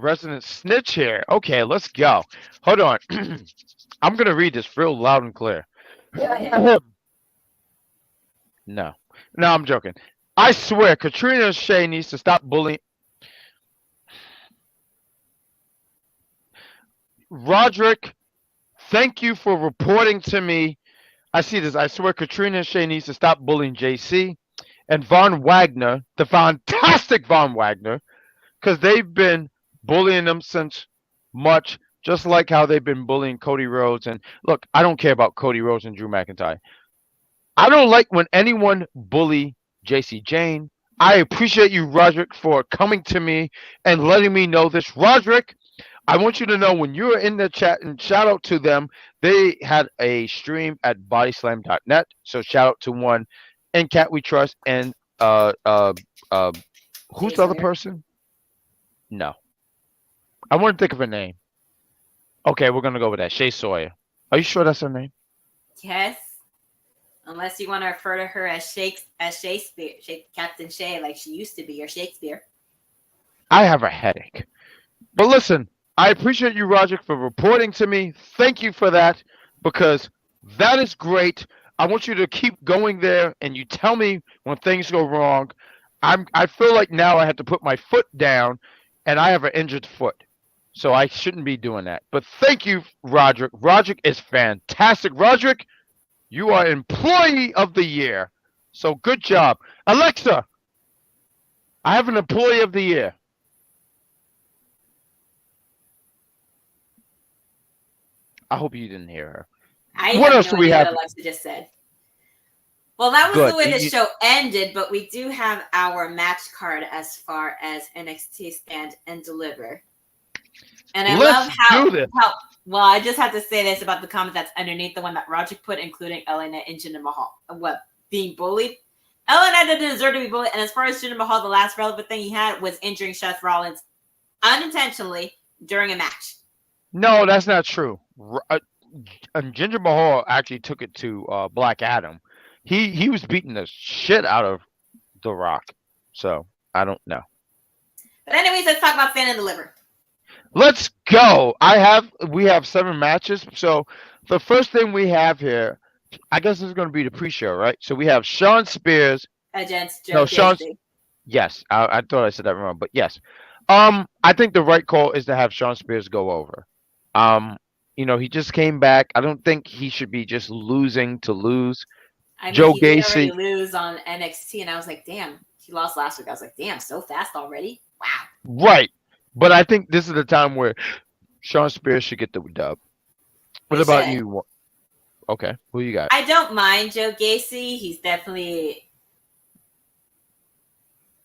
resident snitch here. Okay, let's go. Hold on. I'm gonna read this real loud and clear. No, I'm joking. I swear, Katrina Shea needs to stop bullying. Roderick, thank you for reporting to me. I see this. I swear, Katrina Shea needs to stop bullying JC. And Von Wagner, the fantastic Von Wagner, because they've been bullying them since March, just like how they've been bullying Cody Rhodes. And look, I don't care about Cody Rhodes and Drew McIntyre. I don't like when anyone bully Jacy Jayne. I appreciate you, Roderick, for coming to me and letting me know this. Roderick, I want you to know when you're in the chat, and shout out to them. They had a stream at bodyslam.net. So shout out to one. And Cat We Trust, and who's the other person? No, I want to think of a name. Okay, we're gonna go with that. Shay Sawyer. Are you sure that's her name?
Yes. Unless you want to refer to her as Shakespeare, Captain Shay, like she used to be, or Shakespeare.
I have a headache. But listen, I appreciate you, Roger, for reporting to me. Thank you for that, because that is great. I want you to keep going there, and you tell me when things go wrong. I feel like now I have to put my foot down, and I have an injured foot, so I shouldn't be doing that. But thank you, Roderick. Roderick is fantastic. Roderick, you are Employee of the Year, so good job. Alexa, I have an Employee of the Year. I hope you didn't hear her.
What else do we have? Alexa just said. Well, that was the way the show ended, but we do have our match card as far as NXT Stand and Deliver. And I love how well, I just have to say this about the comment that's underneath the one that Roger put, including LA Knight and Jinder Mahal. What, being bullied? LA Knight didn't deserve to be bullied. And as far as Jinder Mahal, the last relevant thing he had was injuring Seth Rollins unintentionally during a match.
No, that's not true. and Jinder Mahal actually took it to Black Adam. He was beating the shit out of The Rock. So I don't know.
But anyways, let's talk about Stand and Deliver.
Let's go. We have 7 matches. So the first thing we have here, I guess this is going to be the pre-show, right? So we have Shawn Spears
against Joe
no, Shawn.
Gacy.
Yes, I thought I said that wrong, but yes. I think the right call is to have Shawn Spears go over. He just came back. I don't think he should be just losing to lose.
I mean,
Joe
he did
Gacy
already lose on NXT, and I was like, damn, he lost last week. I was like, damn, so fast already? Wow.
Right. But I think this is the time where Shawn Spears should get the dub. What about you? Okay, who you got?
I don't mind Joe Gacy. He's definitely,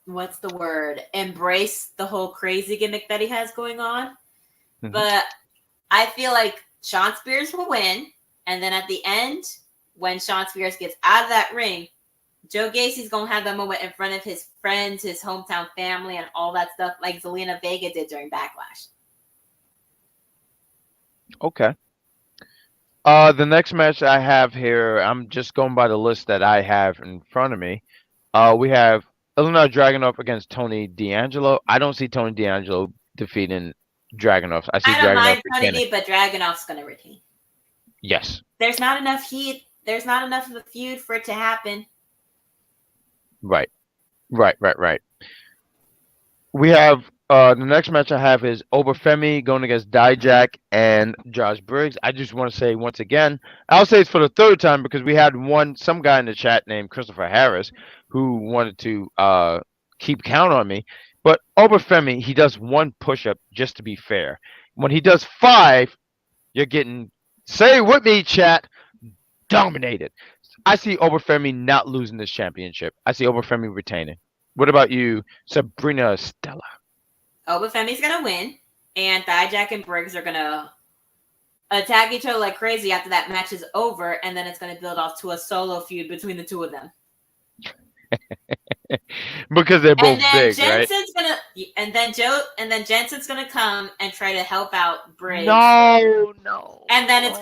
what's the word? Embrace the whole crazy gimmick that he has going on. Mm-hmm. But I feel like Shawn Spears will win. And then at the end, when Shawn Spears gets out of that ring, Joe Gacy's going to have that moment in front of his friends, his hometown family, and all that stuff like Zelina Vega did during Backlash.
Okay. The next match I have here, I'm just going by the list that I have in front of me. We have Illinois Dragunov against Tony D'Angelo. I don't see Tony D'Angelo defeating Dragunov. I don't
mind Tony D, but Dragunov's going to retain.
Yes.
There's not enough heat. There's not enough of a feud for it to happen.
Right. We have the next match I have is Oba Femi going against Dijak and Josh Briggs. I just want to say once again, I'll say it's for the third time because we had some guy in the chat named Christopher Harris who wanted to keep count on me. But Oba Femi, he does 1 push-up just to be fair. When he does 5, you're getting, say it with me, chat, dominated. I see Oba Femi not losing this championship. I see Oba Femi retaining. What about you, Sabrina Stella?
Oba Femi's going to win, and Dijak and Briggs are going to attack each other like crazy after that match is over, and then it's going to build off to a solo feud between the two of them.
Because they're both big,
Jensen's right? And then Jensen's gonna come and try to help out Briggs.
No.
And then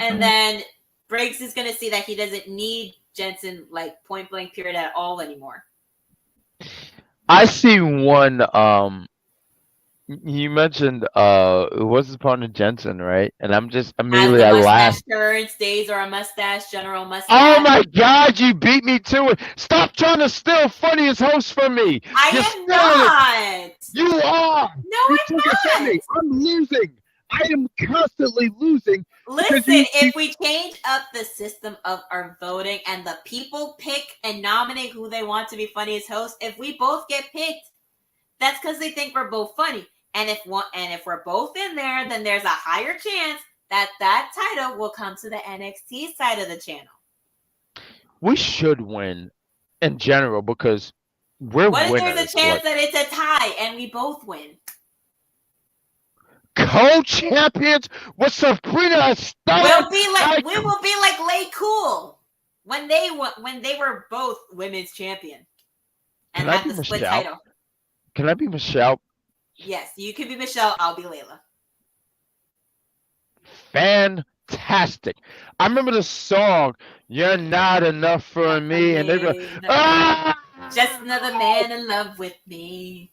and then Briggs is gonna see that he doesn't need Jensen like point blank period at all anymore.
I see one. You mentioned what's his partner Jensen, right? And I'm just immediately I laughed.
Days or a mustache, General Mustache.
Oh my God, you beat me to it! Stop trying to steal funniest host from me.
I am not.
You are.
No, I'm not.
I'm losing. I am constantly losing.
Listen, if we change up the system of our voting and the people pick and nominate who they want to be funniest host, if we both get picked, that's because they think we're both funny. And if we're both in there, then there's a higher chance that title will come to the NXT side of the channel.
We should win in general because we're winners.
What if there's a chance that it's a tie and we both win?
Co-champions with Sabrina Stella.
We will be like Lay Cool when they were both women's champion and had the split title.
Can I be Michelle?
Yes, you can be Michelle. I'll be Layla.
Fantastic. I remember the song, You're Not Enough for Me. And they go,
just another man in love with me.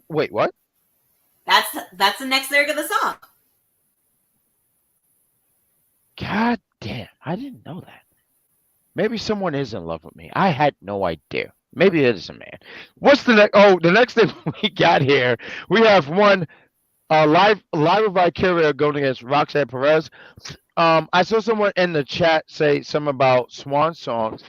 Wait, what?
That's the next lyric of the song.
God damn, I didn't know that. Maybe someone is in love with me. I had no idea. Maybe it is a man. What's the next? Oh, the next thing we got here, we have one live of Vicaria going against Roxanne Perez. I saw someone in the chat say something about swan songs.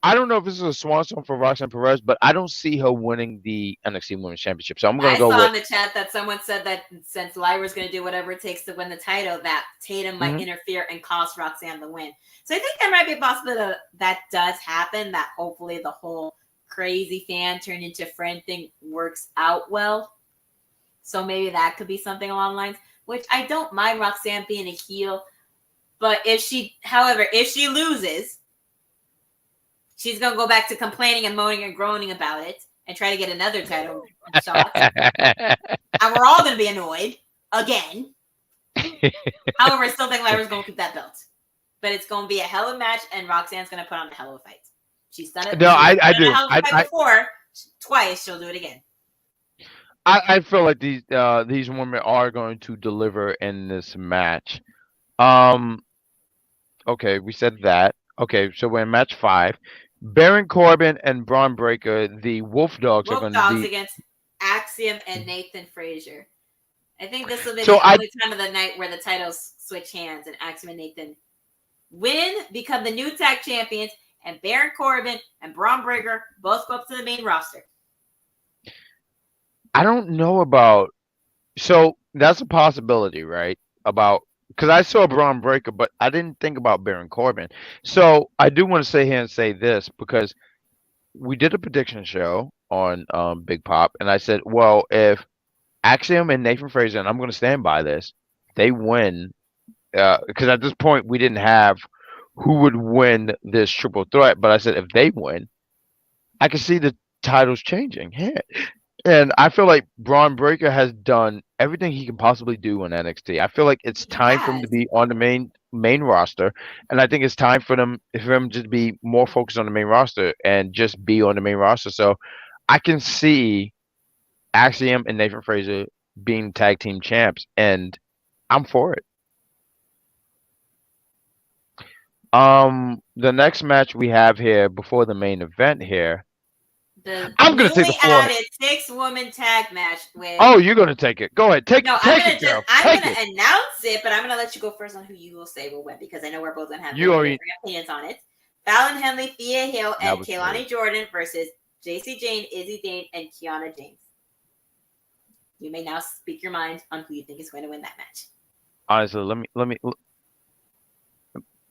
I don't know if this is a swan song for Roxanne Perez, but I don't see her winning the NXT Women's Championship. So I'm going to go with... I
saw in the chat that someone said that since Lyra's going to do whatever it takes to win the title, that Tatum might interfere and cost Roxanne the win. So I think there might be a possibility that does happen, that hopefully the whole crazy fan turned into friend thing works out well. So maybe that could be something along the lines, which I don't mind Roxanne being a heel. But if she loses, she's going to go back to complaining and moaning and groaning about it and try to get another title shot. And we're all going to be annoyed again. However, I still think Lyra's going to keep that belt. But it's going to be a hell of a match, and Roxanne's going to put on a hell of a fight. She's done it.
No, I do.
A hell of a fight before. Twice, she'll do it again.
I feel like these women are going to deliver in this match. Okay, we said that. Okay, so we're in match 5. Baron Corbin and Bron Breakker, the Wolf Dogs, are going to be
against Axiom and Nathan Frazier. I think this will be the only time of the night where the titles switch hands and Axiom and Nathan win, become the new tag champions, and Baron Corbin and Bron Breakker both go up to the main roster.
I don't know about. So that's a possibility, right? Because I saw Bron Breakker, but I didn't think about Baron Corbin. So I do want to say here and say this, because we did a prediction show on Big Pop, and I said, well, if Axiom and Nathan Frazier, and I'm going to stand by this, they win, because at this point we didn't have who would win this triple threat, but I said if they win, I can see the titles changing. Yeah. And I feel like Bron Breakker has done everything he can possibly do in NXT. I feel like it's time for him to be on the main roster, and I think it's time for him to be more focused on the main roster and just be on the main roster. So I can see Axiom and Nathan Frazier being tag team champs, and I'm for it. The next match we have here before the main event here. I'm going to take the floor.
Added 6-woman tag match with.
Oh, you're going to take it. Go ahead. Take it, girl.
I'm going to announce it, but I'm going to let you go first on who you will say will win, because I know we're both going to have different opinions on it. Fallon Henley, Thea Hill, and Kaylani Jordan versus Jacy Jayne, Izzy Dane, and Kiana James. You may now speak your mind on who you think is going to win that match.
Honestly,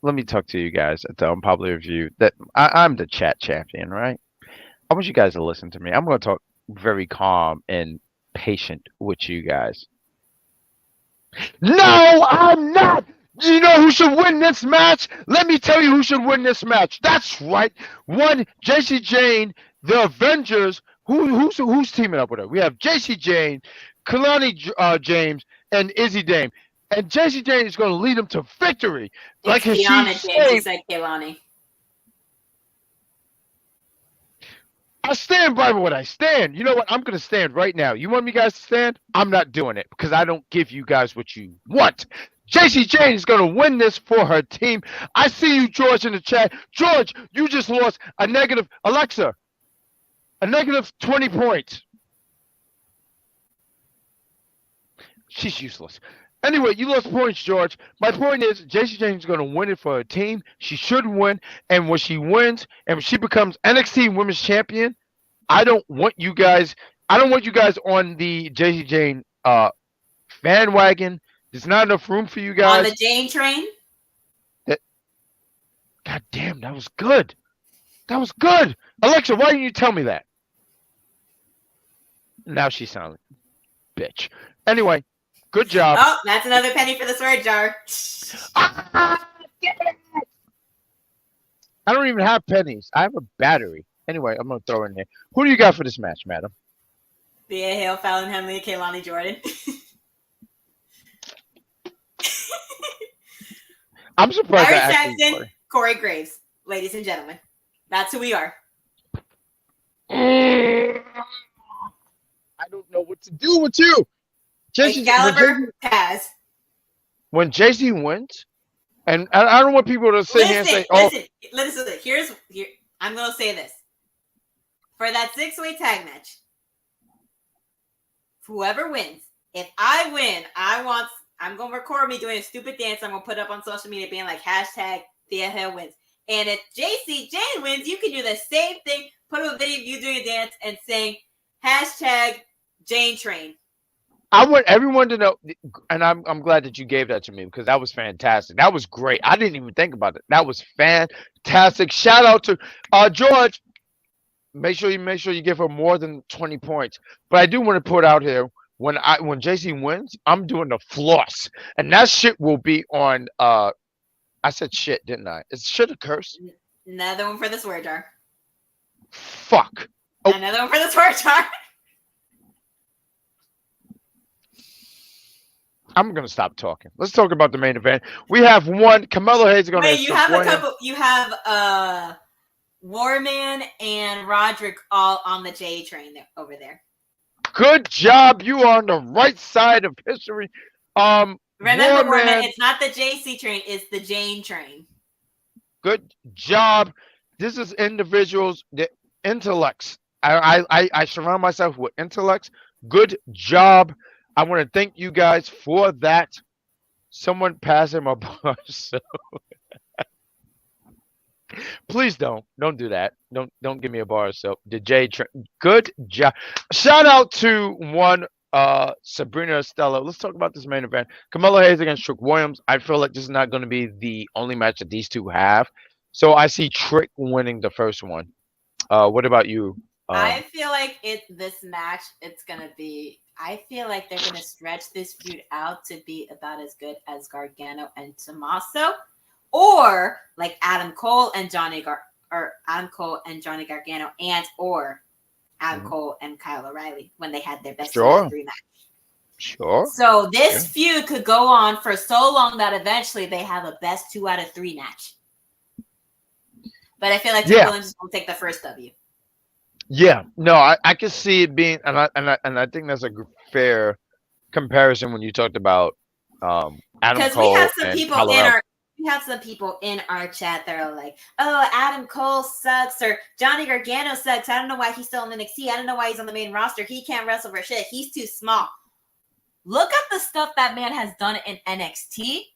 let me talk to you guys at the Unpopular Review. That I'm the chat champion, right? I want you guys to listen to me. I'm going to talk very calm and patient with you guys. No, I'm not. You know who should win this match? Let me tell you who should win this match. That's right. One, Jacy Jayne, the Avengers. Who's teaming up with her? We have Jacy Jayne, Kaylani James, and Izzy Dane. And Jacy Jayne is going to lead them to victory.
It's like Kiana James. He said Kaylani.
I stand by what I stand. You know what? I'm going to stand right now. You want me guys to stand? I'm not doing it, because I don't give you guys what you want. Jacy Jayne is going to win this for her team. I see you, George, in the chat. George, you just lost a negative. Alexa, a negative 20 points. She's useless. Anyway, you lost points, George. My point is, Jacy Jayne is going to win it for her team. She should win. And when she wins and when she becomes NXT Women's Champion, I don't want you guys on the Jacy Jayne fan wagon. There's not enough room for you guys.
On the Jayne train?
God damn, that was good. That was good. Alexa, why didn't you tell me that? Now she's silent. Bitch. Anyway. Good job.
Oh, that's another penny for the swear jar.
I don't even have pennies. I have a battery. Anyway, I'm going to throw it in there. Who do you got for this match, madam?
Thea Hale, Fallon Henley, Kaylani Jordan.
I'm surprised.
Larry Jackson, Corey Graves. Ladies and gentlemen, that's who we are.
I don't know what to do with you.
Excalibur Taz.
When Jacy wins, and I don't want people to sit here and say,
listen. Here. I'm going to say this. For that 6-way tag match, whoever wins, if I win, I'm going to record me doing a stupid dance. I'm going to put up on social media being like, hashtag Thea Hill wins. And if Jacy Jayne wins, you can do the same thing. Put up a video of you doing a dance and saying, hashtag Jayne Train.
I want everyone to know, and I'm glad that you gave that to me, because that was fantastic. That was great. I didn't even think about it. That was fantastic. Shout out to George. Make sure you give her more than 20 points. But I do want to put out here, when Jacy wins, I'm doing the floss, and that shit will be on. I said shit, didn't I? Is shit a curse?
Another one for the swear jar.
Fuck.
Oh. Another one for the swear jar.
I'm gonna stop talking. Let's talk about the main event. We have one. Carmelo Hayes is gonna.
Wait, you have a couple. You have Warman and Roderick all on the J train over there.
Good job. You are on the right side of history.
Remember, Warman, it's not the Jacy train, it's the Jayne train.
Good job. This is individuals, the intellects. I surround myself with intellects. Good job. I want to thank you guys for that. Someone pass him a bar. So please don't do that. Don't give me a bar. So the good job. Shout out to one Sabrina Estella. Let's talk about this main event. Carmelo Hayes against Trick Williams. I feel like this is not going to be the only match that these two have. So I see Trick winning the first one. What about you?
I feel like this match, it's gonna be. I feel like they're gonna stretch this feud out to be about as good as Gargano and Tommaso, or like Adam Cole and Johnny Gargano, and or Adam Cole and Kyle O'Reilly when they had their best 3 match.
Sure.
So this feud could go on for so long that eventually they have a best 2 out of 3 match. But I feel like Triple Williams will take the first W.
Yeah, no, I can see it being, and I think that's a fair comparison when you talked about Adam Cole.
Because we have some people in our chat that are like, "Oh, Adam Cole sucks," or "Johnny Gargano sucks. I don't know why he's still in NXT. I don't know why he's on the main roster. He can't wrestle for shit. He's too small." Look at the stuff that man has done in NXT.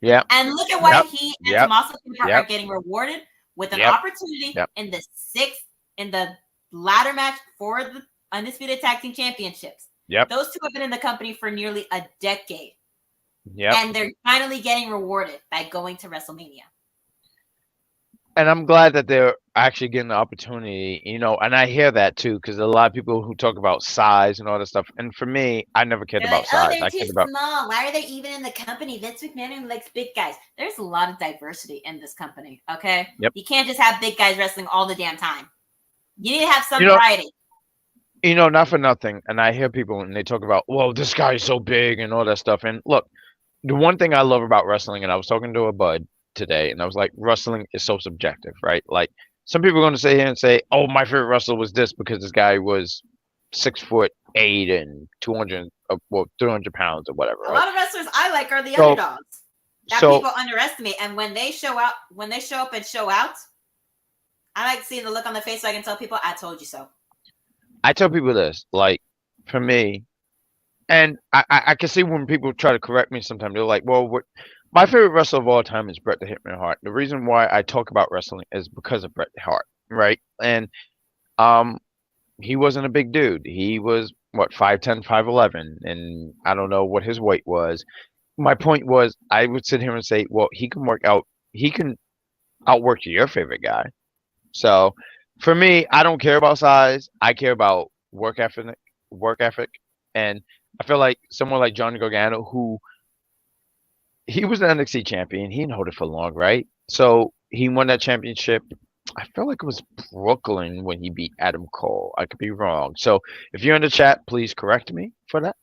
Yeah.
And look at why he and Tommaso are getting rewarded with an opportunity in the ladder match for the Undisputed Tag Team Championships.
Yep.
Those two have been in the company for nearly a decade.
Yep.
And they're finally getting rewarded by going to WrestleMania.
And I'm glad that they're actually getting the opportunity, and I hear that too, because a lot of people who talk about size and all that stuff. And for me, I never cared about size.
They're too small. Why are they even in the company? Vince McMahon likes big guys. There's a lot of diversity in this company, okay?
Yep.
You can't just have big guys wrestling all the damn time. You need to have some variety.
Not for nothing. And I hear people and they talk about, well, this guy is so big and all that stuff. And look, the one thing I love about wrestling, and I was talking to a bud today, and I was like, wrestling is so subjective, right? Like, some people are going to sit here and say, oh, my favorite wrestler was this because this guy was 6'8" and 300 pounds or whatever.
A lot of wrestlers I like are the underdogs that people underestimate. And when they show up and show out, I like seeing the look on their face so I can tell people, I told you so.
I tell people this, like, for me, and I can see when people try to correct me sometimes, they're like, well, my favorite wrestler of all time is Bret the Hitman Hart. The reason why I talk about wrestling is because of Bret Hart, right? And he wasn't a big dude. He was, 5'10", 5'11", and I don't know what his weight was. My point was, I would sit here and say, well, he can outwork your favorite guy. So for me, I don't care about size. I care about work ethic, and I feel like someone like Johnny Gargano, who he was an NXT champion, he didn't hold it for long, right? So he won that championship. I feel like it was Brooklyn when he beat Adam Cole. I could be wrong. So if you're in the chat, please correct me for that.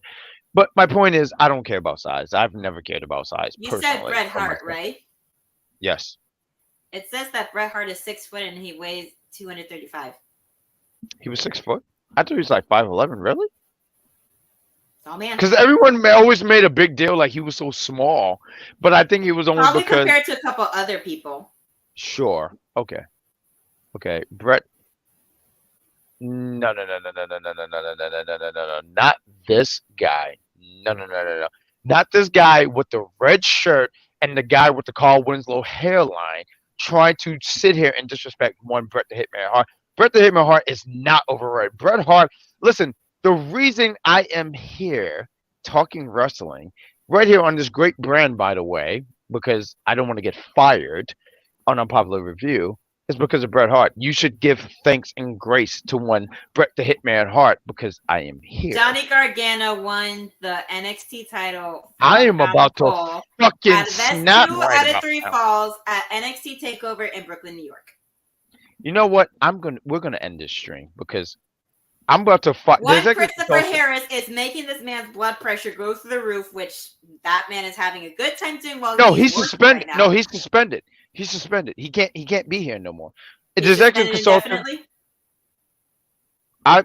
But my point is, I don't care about size. I've never cared about size.
You
personally,
said Bret Hart, right?
Yes.
It says that Bret Hart is 6 foot and he weighs 235.
He was 6 foot? I thought he was like 5'11". Really?
Oh man.
Because everyone always made a big deal like he was so small, but I think he was only
probably
because
compared to a couple other people.
Sure. Okay. Bret. No. Not this guy. No. Not this guy with the red shirt and the guy with the Carl Winslow hairline trying to sit here and disrespect one Bret the Hitman Hart. Bret the Hitman Hart is not overrated. Bret Hart, listen, the reason I am here talking wrestling right here on this great brand, by the way, because I don't want to get fired on Unpopular Review, is because of Bret Hart. You should give thanks and grace to one Bret the Hitman Hart because I am here.
Johnny Gargano won the NXT title.
I am about to fucking snap
2 out of 3 falls at NXT TakeOver in Brooklyn, New York.
You know what? We're gonna end this stream because I'm about to fight.
One Christopher Harris is making this man's blood pressure go through the roof, which that man is having a good time doing while
he's suspended. Right, no, he's suspended. He's suspended. He can't be here no more.
He's suspended indefinitely?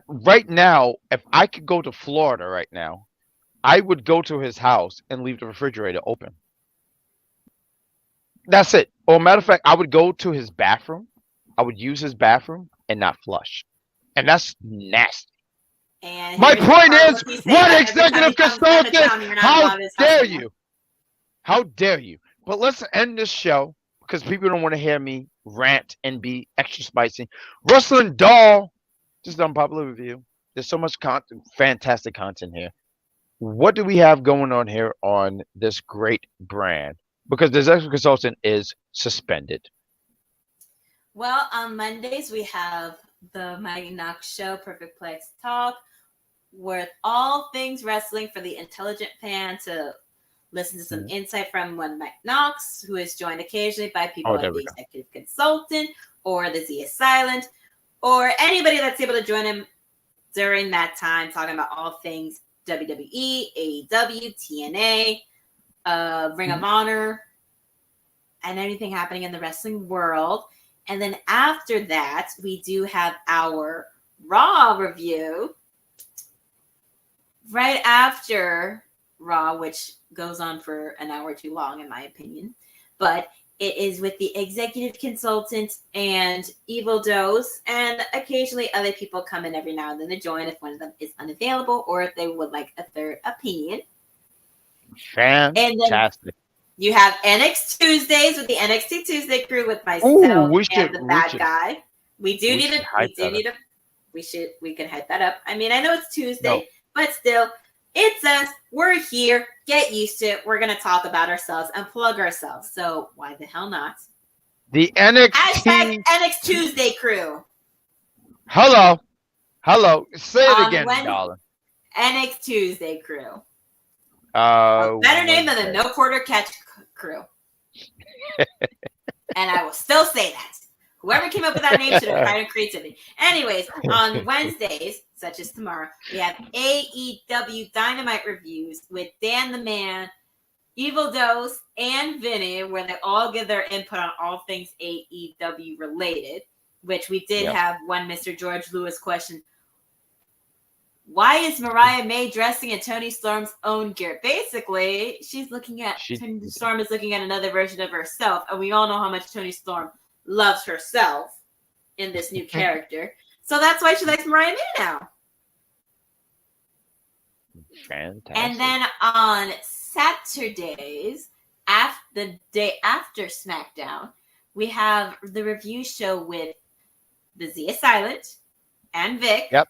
Right now, if I could go to Florida right now, I would go to his house and leave the refrigerator open. That's it. Or matter of fact, I would go to his bathroom. I would use his bathroom and not flush. And that's nasty.
And
my point is, what executive consultant? How dare you? How dare you? But let's end this show because people don't want to hear me rant and be extra spicy. Wrestling Doll, just an unpopular review. There's so much content, fantastic content here. What do we have going on here on this great brand? Because the executive consultant is suspended.
Well, on Mondays we have the Mighty Knox Show, Perfect Plex Talk, with all things wrestling for the intelligent fan to listen to some insight from one Mike Knox, who is joined occasionally by people like the executive consultant or the Z is Silent, or anybody that's able to join him during that time, talking about all things WWE, AEW, TNA, Ring of Honor, and anything happening in the wrestling world. And then after that, we do have our Raw review right after Raw, which goes on for an hour too long, in my opinion. But it is with the executive consultant and Evil Dose, and occasionally other people come in every now and then to join if one of them is unavailable or if they would like a third opinion.
Fantastic.
You have NXT Tuesdays with the NXT Tuesday crew with myself and the Badguy. We can hype that up. I mean, I know it's Tuesday, but still, it's us. We're here. Get used to it. We're going to talk about ourselves and plug ourselves. So why the hell not?
The NXT.
NXT Tuesday crew.
Hello. Say it again, darling.
NXT Tuesday crew. Better name than the No Quarter Catch crew. And I will still say that. Whoever came up with that name should have tried creativity. Anyways, on Wednesdays, such as tomorrow, we have AEW Dynamite reviews with Dan the Man, Evil Dose, and Vinny, where they all give their input on all things AEW related, which we did have one Mr. George Lewis question. Why is Mariah May dressing in Toni Storm's own gear? Basically, Toni Storm is looking at another version of herself, and we all know how much Toni Storm loves herself in this new character. So that's why she likes Mariah May now.
Fantastic.
And then on Saturdays, the day after SmackDown, we have the review show with the Zia Silent and Vic.
Yep.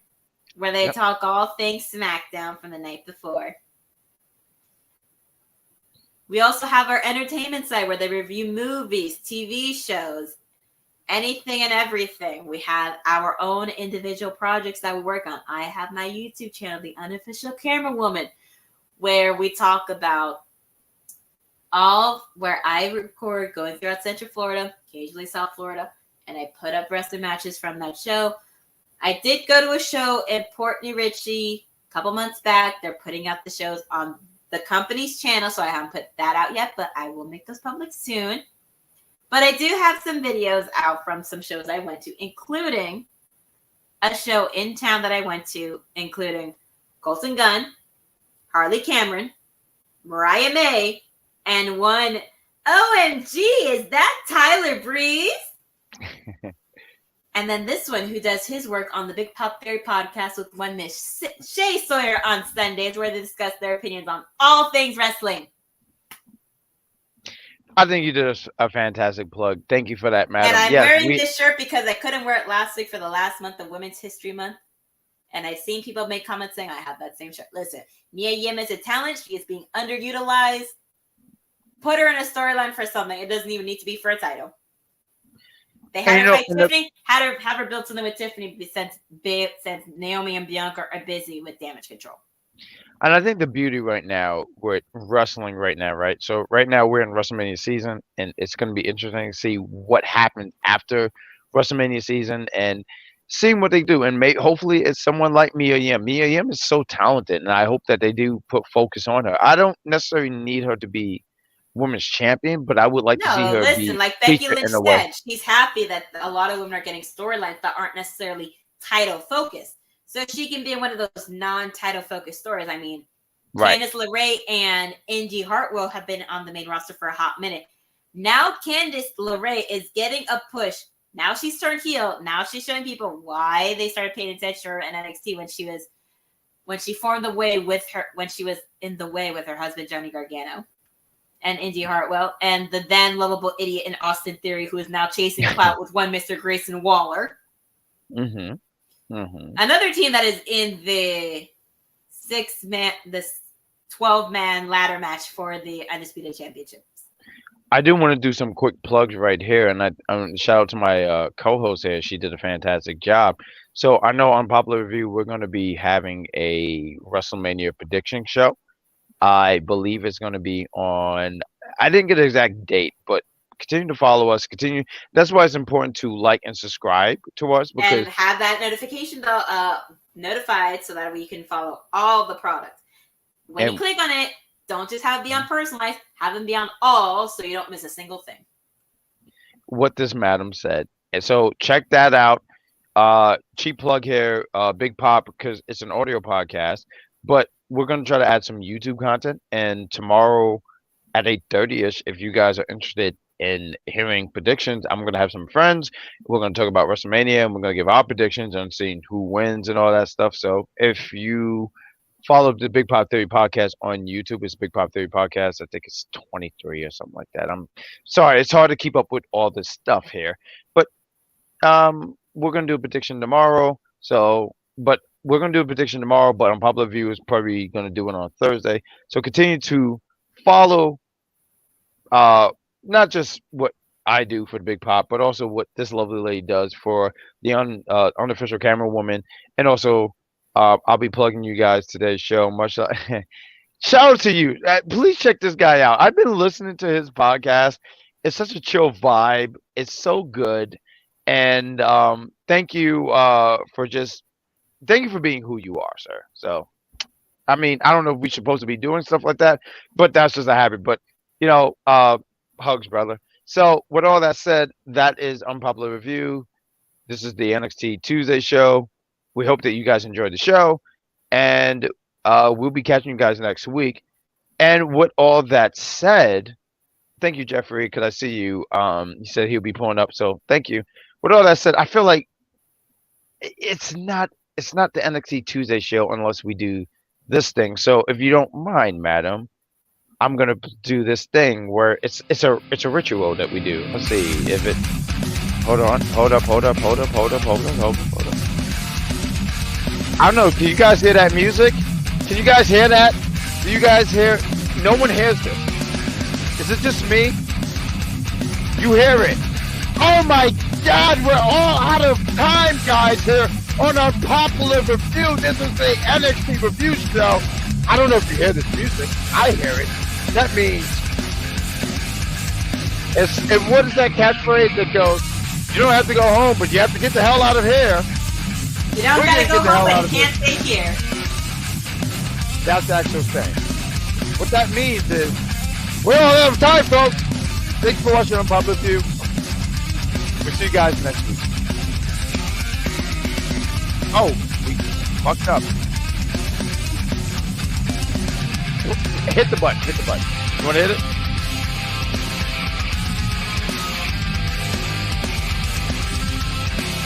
Where they talk all things SmackDown from the night before. We also have our entertainment side where they review movies, TV shows, anything and everything. We have our own individual projects that we work on. I have my YouTube channel, The Unofficial Camera Woman, where we talk about where I record going throughout Central Florida, occasionally South Florida, and I put up wrestling matches from that show. I did go to a show in Port New Richie a couple months back. They're putting out the shows on the company's channel, so I haven't put that out yet, but I will make those public soon. But I do have some videos out from some shows I went to, including a show in town that I went to, including Colton Gunn, Harley Cameron, Mariah May, and one, OMG, is that Tyler Breeze? And then this one, who does his work on the Big Pop Theory podcast with one Miss Shay Sawyer on Sundays, where they discuss their opinions on all things wrestling.
I think you did a fantastic plug. Thank you for that, madam.
And I'm wearing this shirt because I couldn't wear it last week for the last month of Women's History Month. And I've seen people make comments saying I have that same shirt. Listen, Mia Yim is a talent. She is being underutilized. Put her in a storyline for something. It doesn't even need to be for a title. They had her fight Tiffany, have her build something with Tiffany since Naomi and Bianca are busy with Damage Control.
And I think the beauty right now with wrestling right now, right? So right now we're in WrestleMania season, and it's going to be interesting to see what happens after WrestleMania season. And seeing what they do, and hopefully it's someone like Mia Yim. Mia Yim is so talented, and I hope that they do put focus on her. I don't necessarily need her to be women's champion, but I would like to see
No,
her
listen,
be
like Becky
featured
Lynch
in a way.
said, she's happy that a lot of women are getting storylines that aren't necessarily title focused. So she can be in one of those non-title focused stories. I mean,
Right.
Candice LeRae and Indy Hartwell have been on the main roster for a hot minute. Now Candice LeRae is getting a push. Now she's turned heel. Now she's showing people why they started paying attention to her in NXT when she formed the way with her, when she was in the way with her husband Johnny Gargano and Indy Hartwell and the then lovable idiot in Austin Theory, who is now chasing clout with one Mr. Grayson Waller.
Mm-hmm. Mm-hmm.
Another team that is in the 12-man ladder match for the Undisputed Championships.
I do want to do some quick plugs right here, and I shout out to my co-host here. She did a fantastic job. So I know on Popular Review we're going to be having a WrestleMania prediction show. I believe it's going to be on. I didn't get an exact date, but continue to follow us. Continue. That's why it's important to like and subscribe to us because
and have that notification bell notified so that we can follow all the products. When you click on it, don't just have it be on personalized. Have them be on all, so you don't miss a single thing.
What this madam said, and so check that out. Cheap plug here, Big Pop, because it's an audio podcast, but we're going to try to add some YouTube content, and tomorrow at 8:30ish, if you guys are interested in hearing predictions, I'm going to have some friends. We're going to talk about WrestleMania, and we're going to give our predictions and seeing who wins and all that stuff. So if you follow the Big Pop Theory podcast on YouTube, it's Big Pop Theory podcast. I think it's 23 or something like that. I'm sorry, it's hard to keep up with all this stuff here, but we're going to do a prediction tomorrow. But on Popular View is probably going to do it on Thursday. So continue to follow not just what I do for the Big Pop, but also what this lovely lady does for the unofficial camera woman. And also I'll be plugging you guys today's show. Much shout out to you. Please check this guy out. I've been listening to his podcast. It's such a chill vibe. It's so good. And thank you for being who you are, sir. So, I mean, I don't know if we're supposed to be doing stuff like that, but that's just a habit. But, hugs, brother. So, with all that said, that is Unpopular Review. This is the NXT Tuesday show. We hope that you guys enjoyed the show. And we'll be catching you guys next week. And with all that said, thank you, Jeffrey, because I see you. He said he'll be pulling up, so thank you. With all that said, I feel like it's not the NXT Tuesday show unless we do this thing. So if you don't mind, madam, I'm gonna do this thing where it's a ritual that we do. Let's see if it. Hold on, hold up. I don't know. Can you guys hear that music? Can you guys hear that? Do you guys hear? No one hears this. Is it just me? You hear it? Oh my God, we're all out of time, guys, here on Unpopular Review. This is the NXT review show. I don't know if you hear this music. I hear it. That means, and what is that catchphrase that goes, you don't have to go home, but you have to get the hell out of here.
You don't gotta go home, but you can't stay here.
That's the actual thing. What that means is, we're all out of time, folks. Thanks for watching Unpopular Review. We'll see you guys next week. Oh, we fucked up. Hit the button. You want to hit it?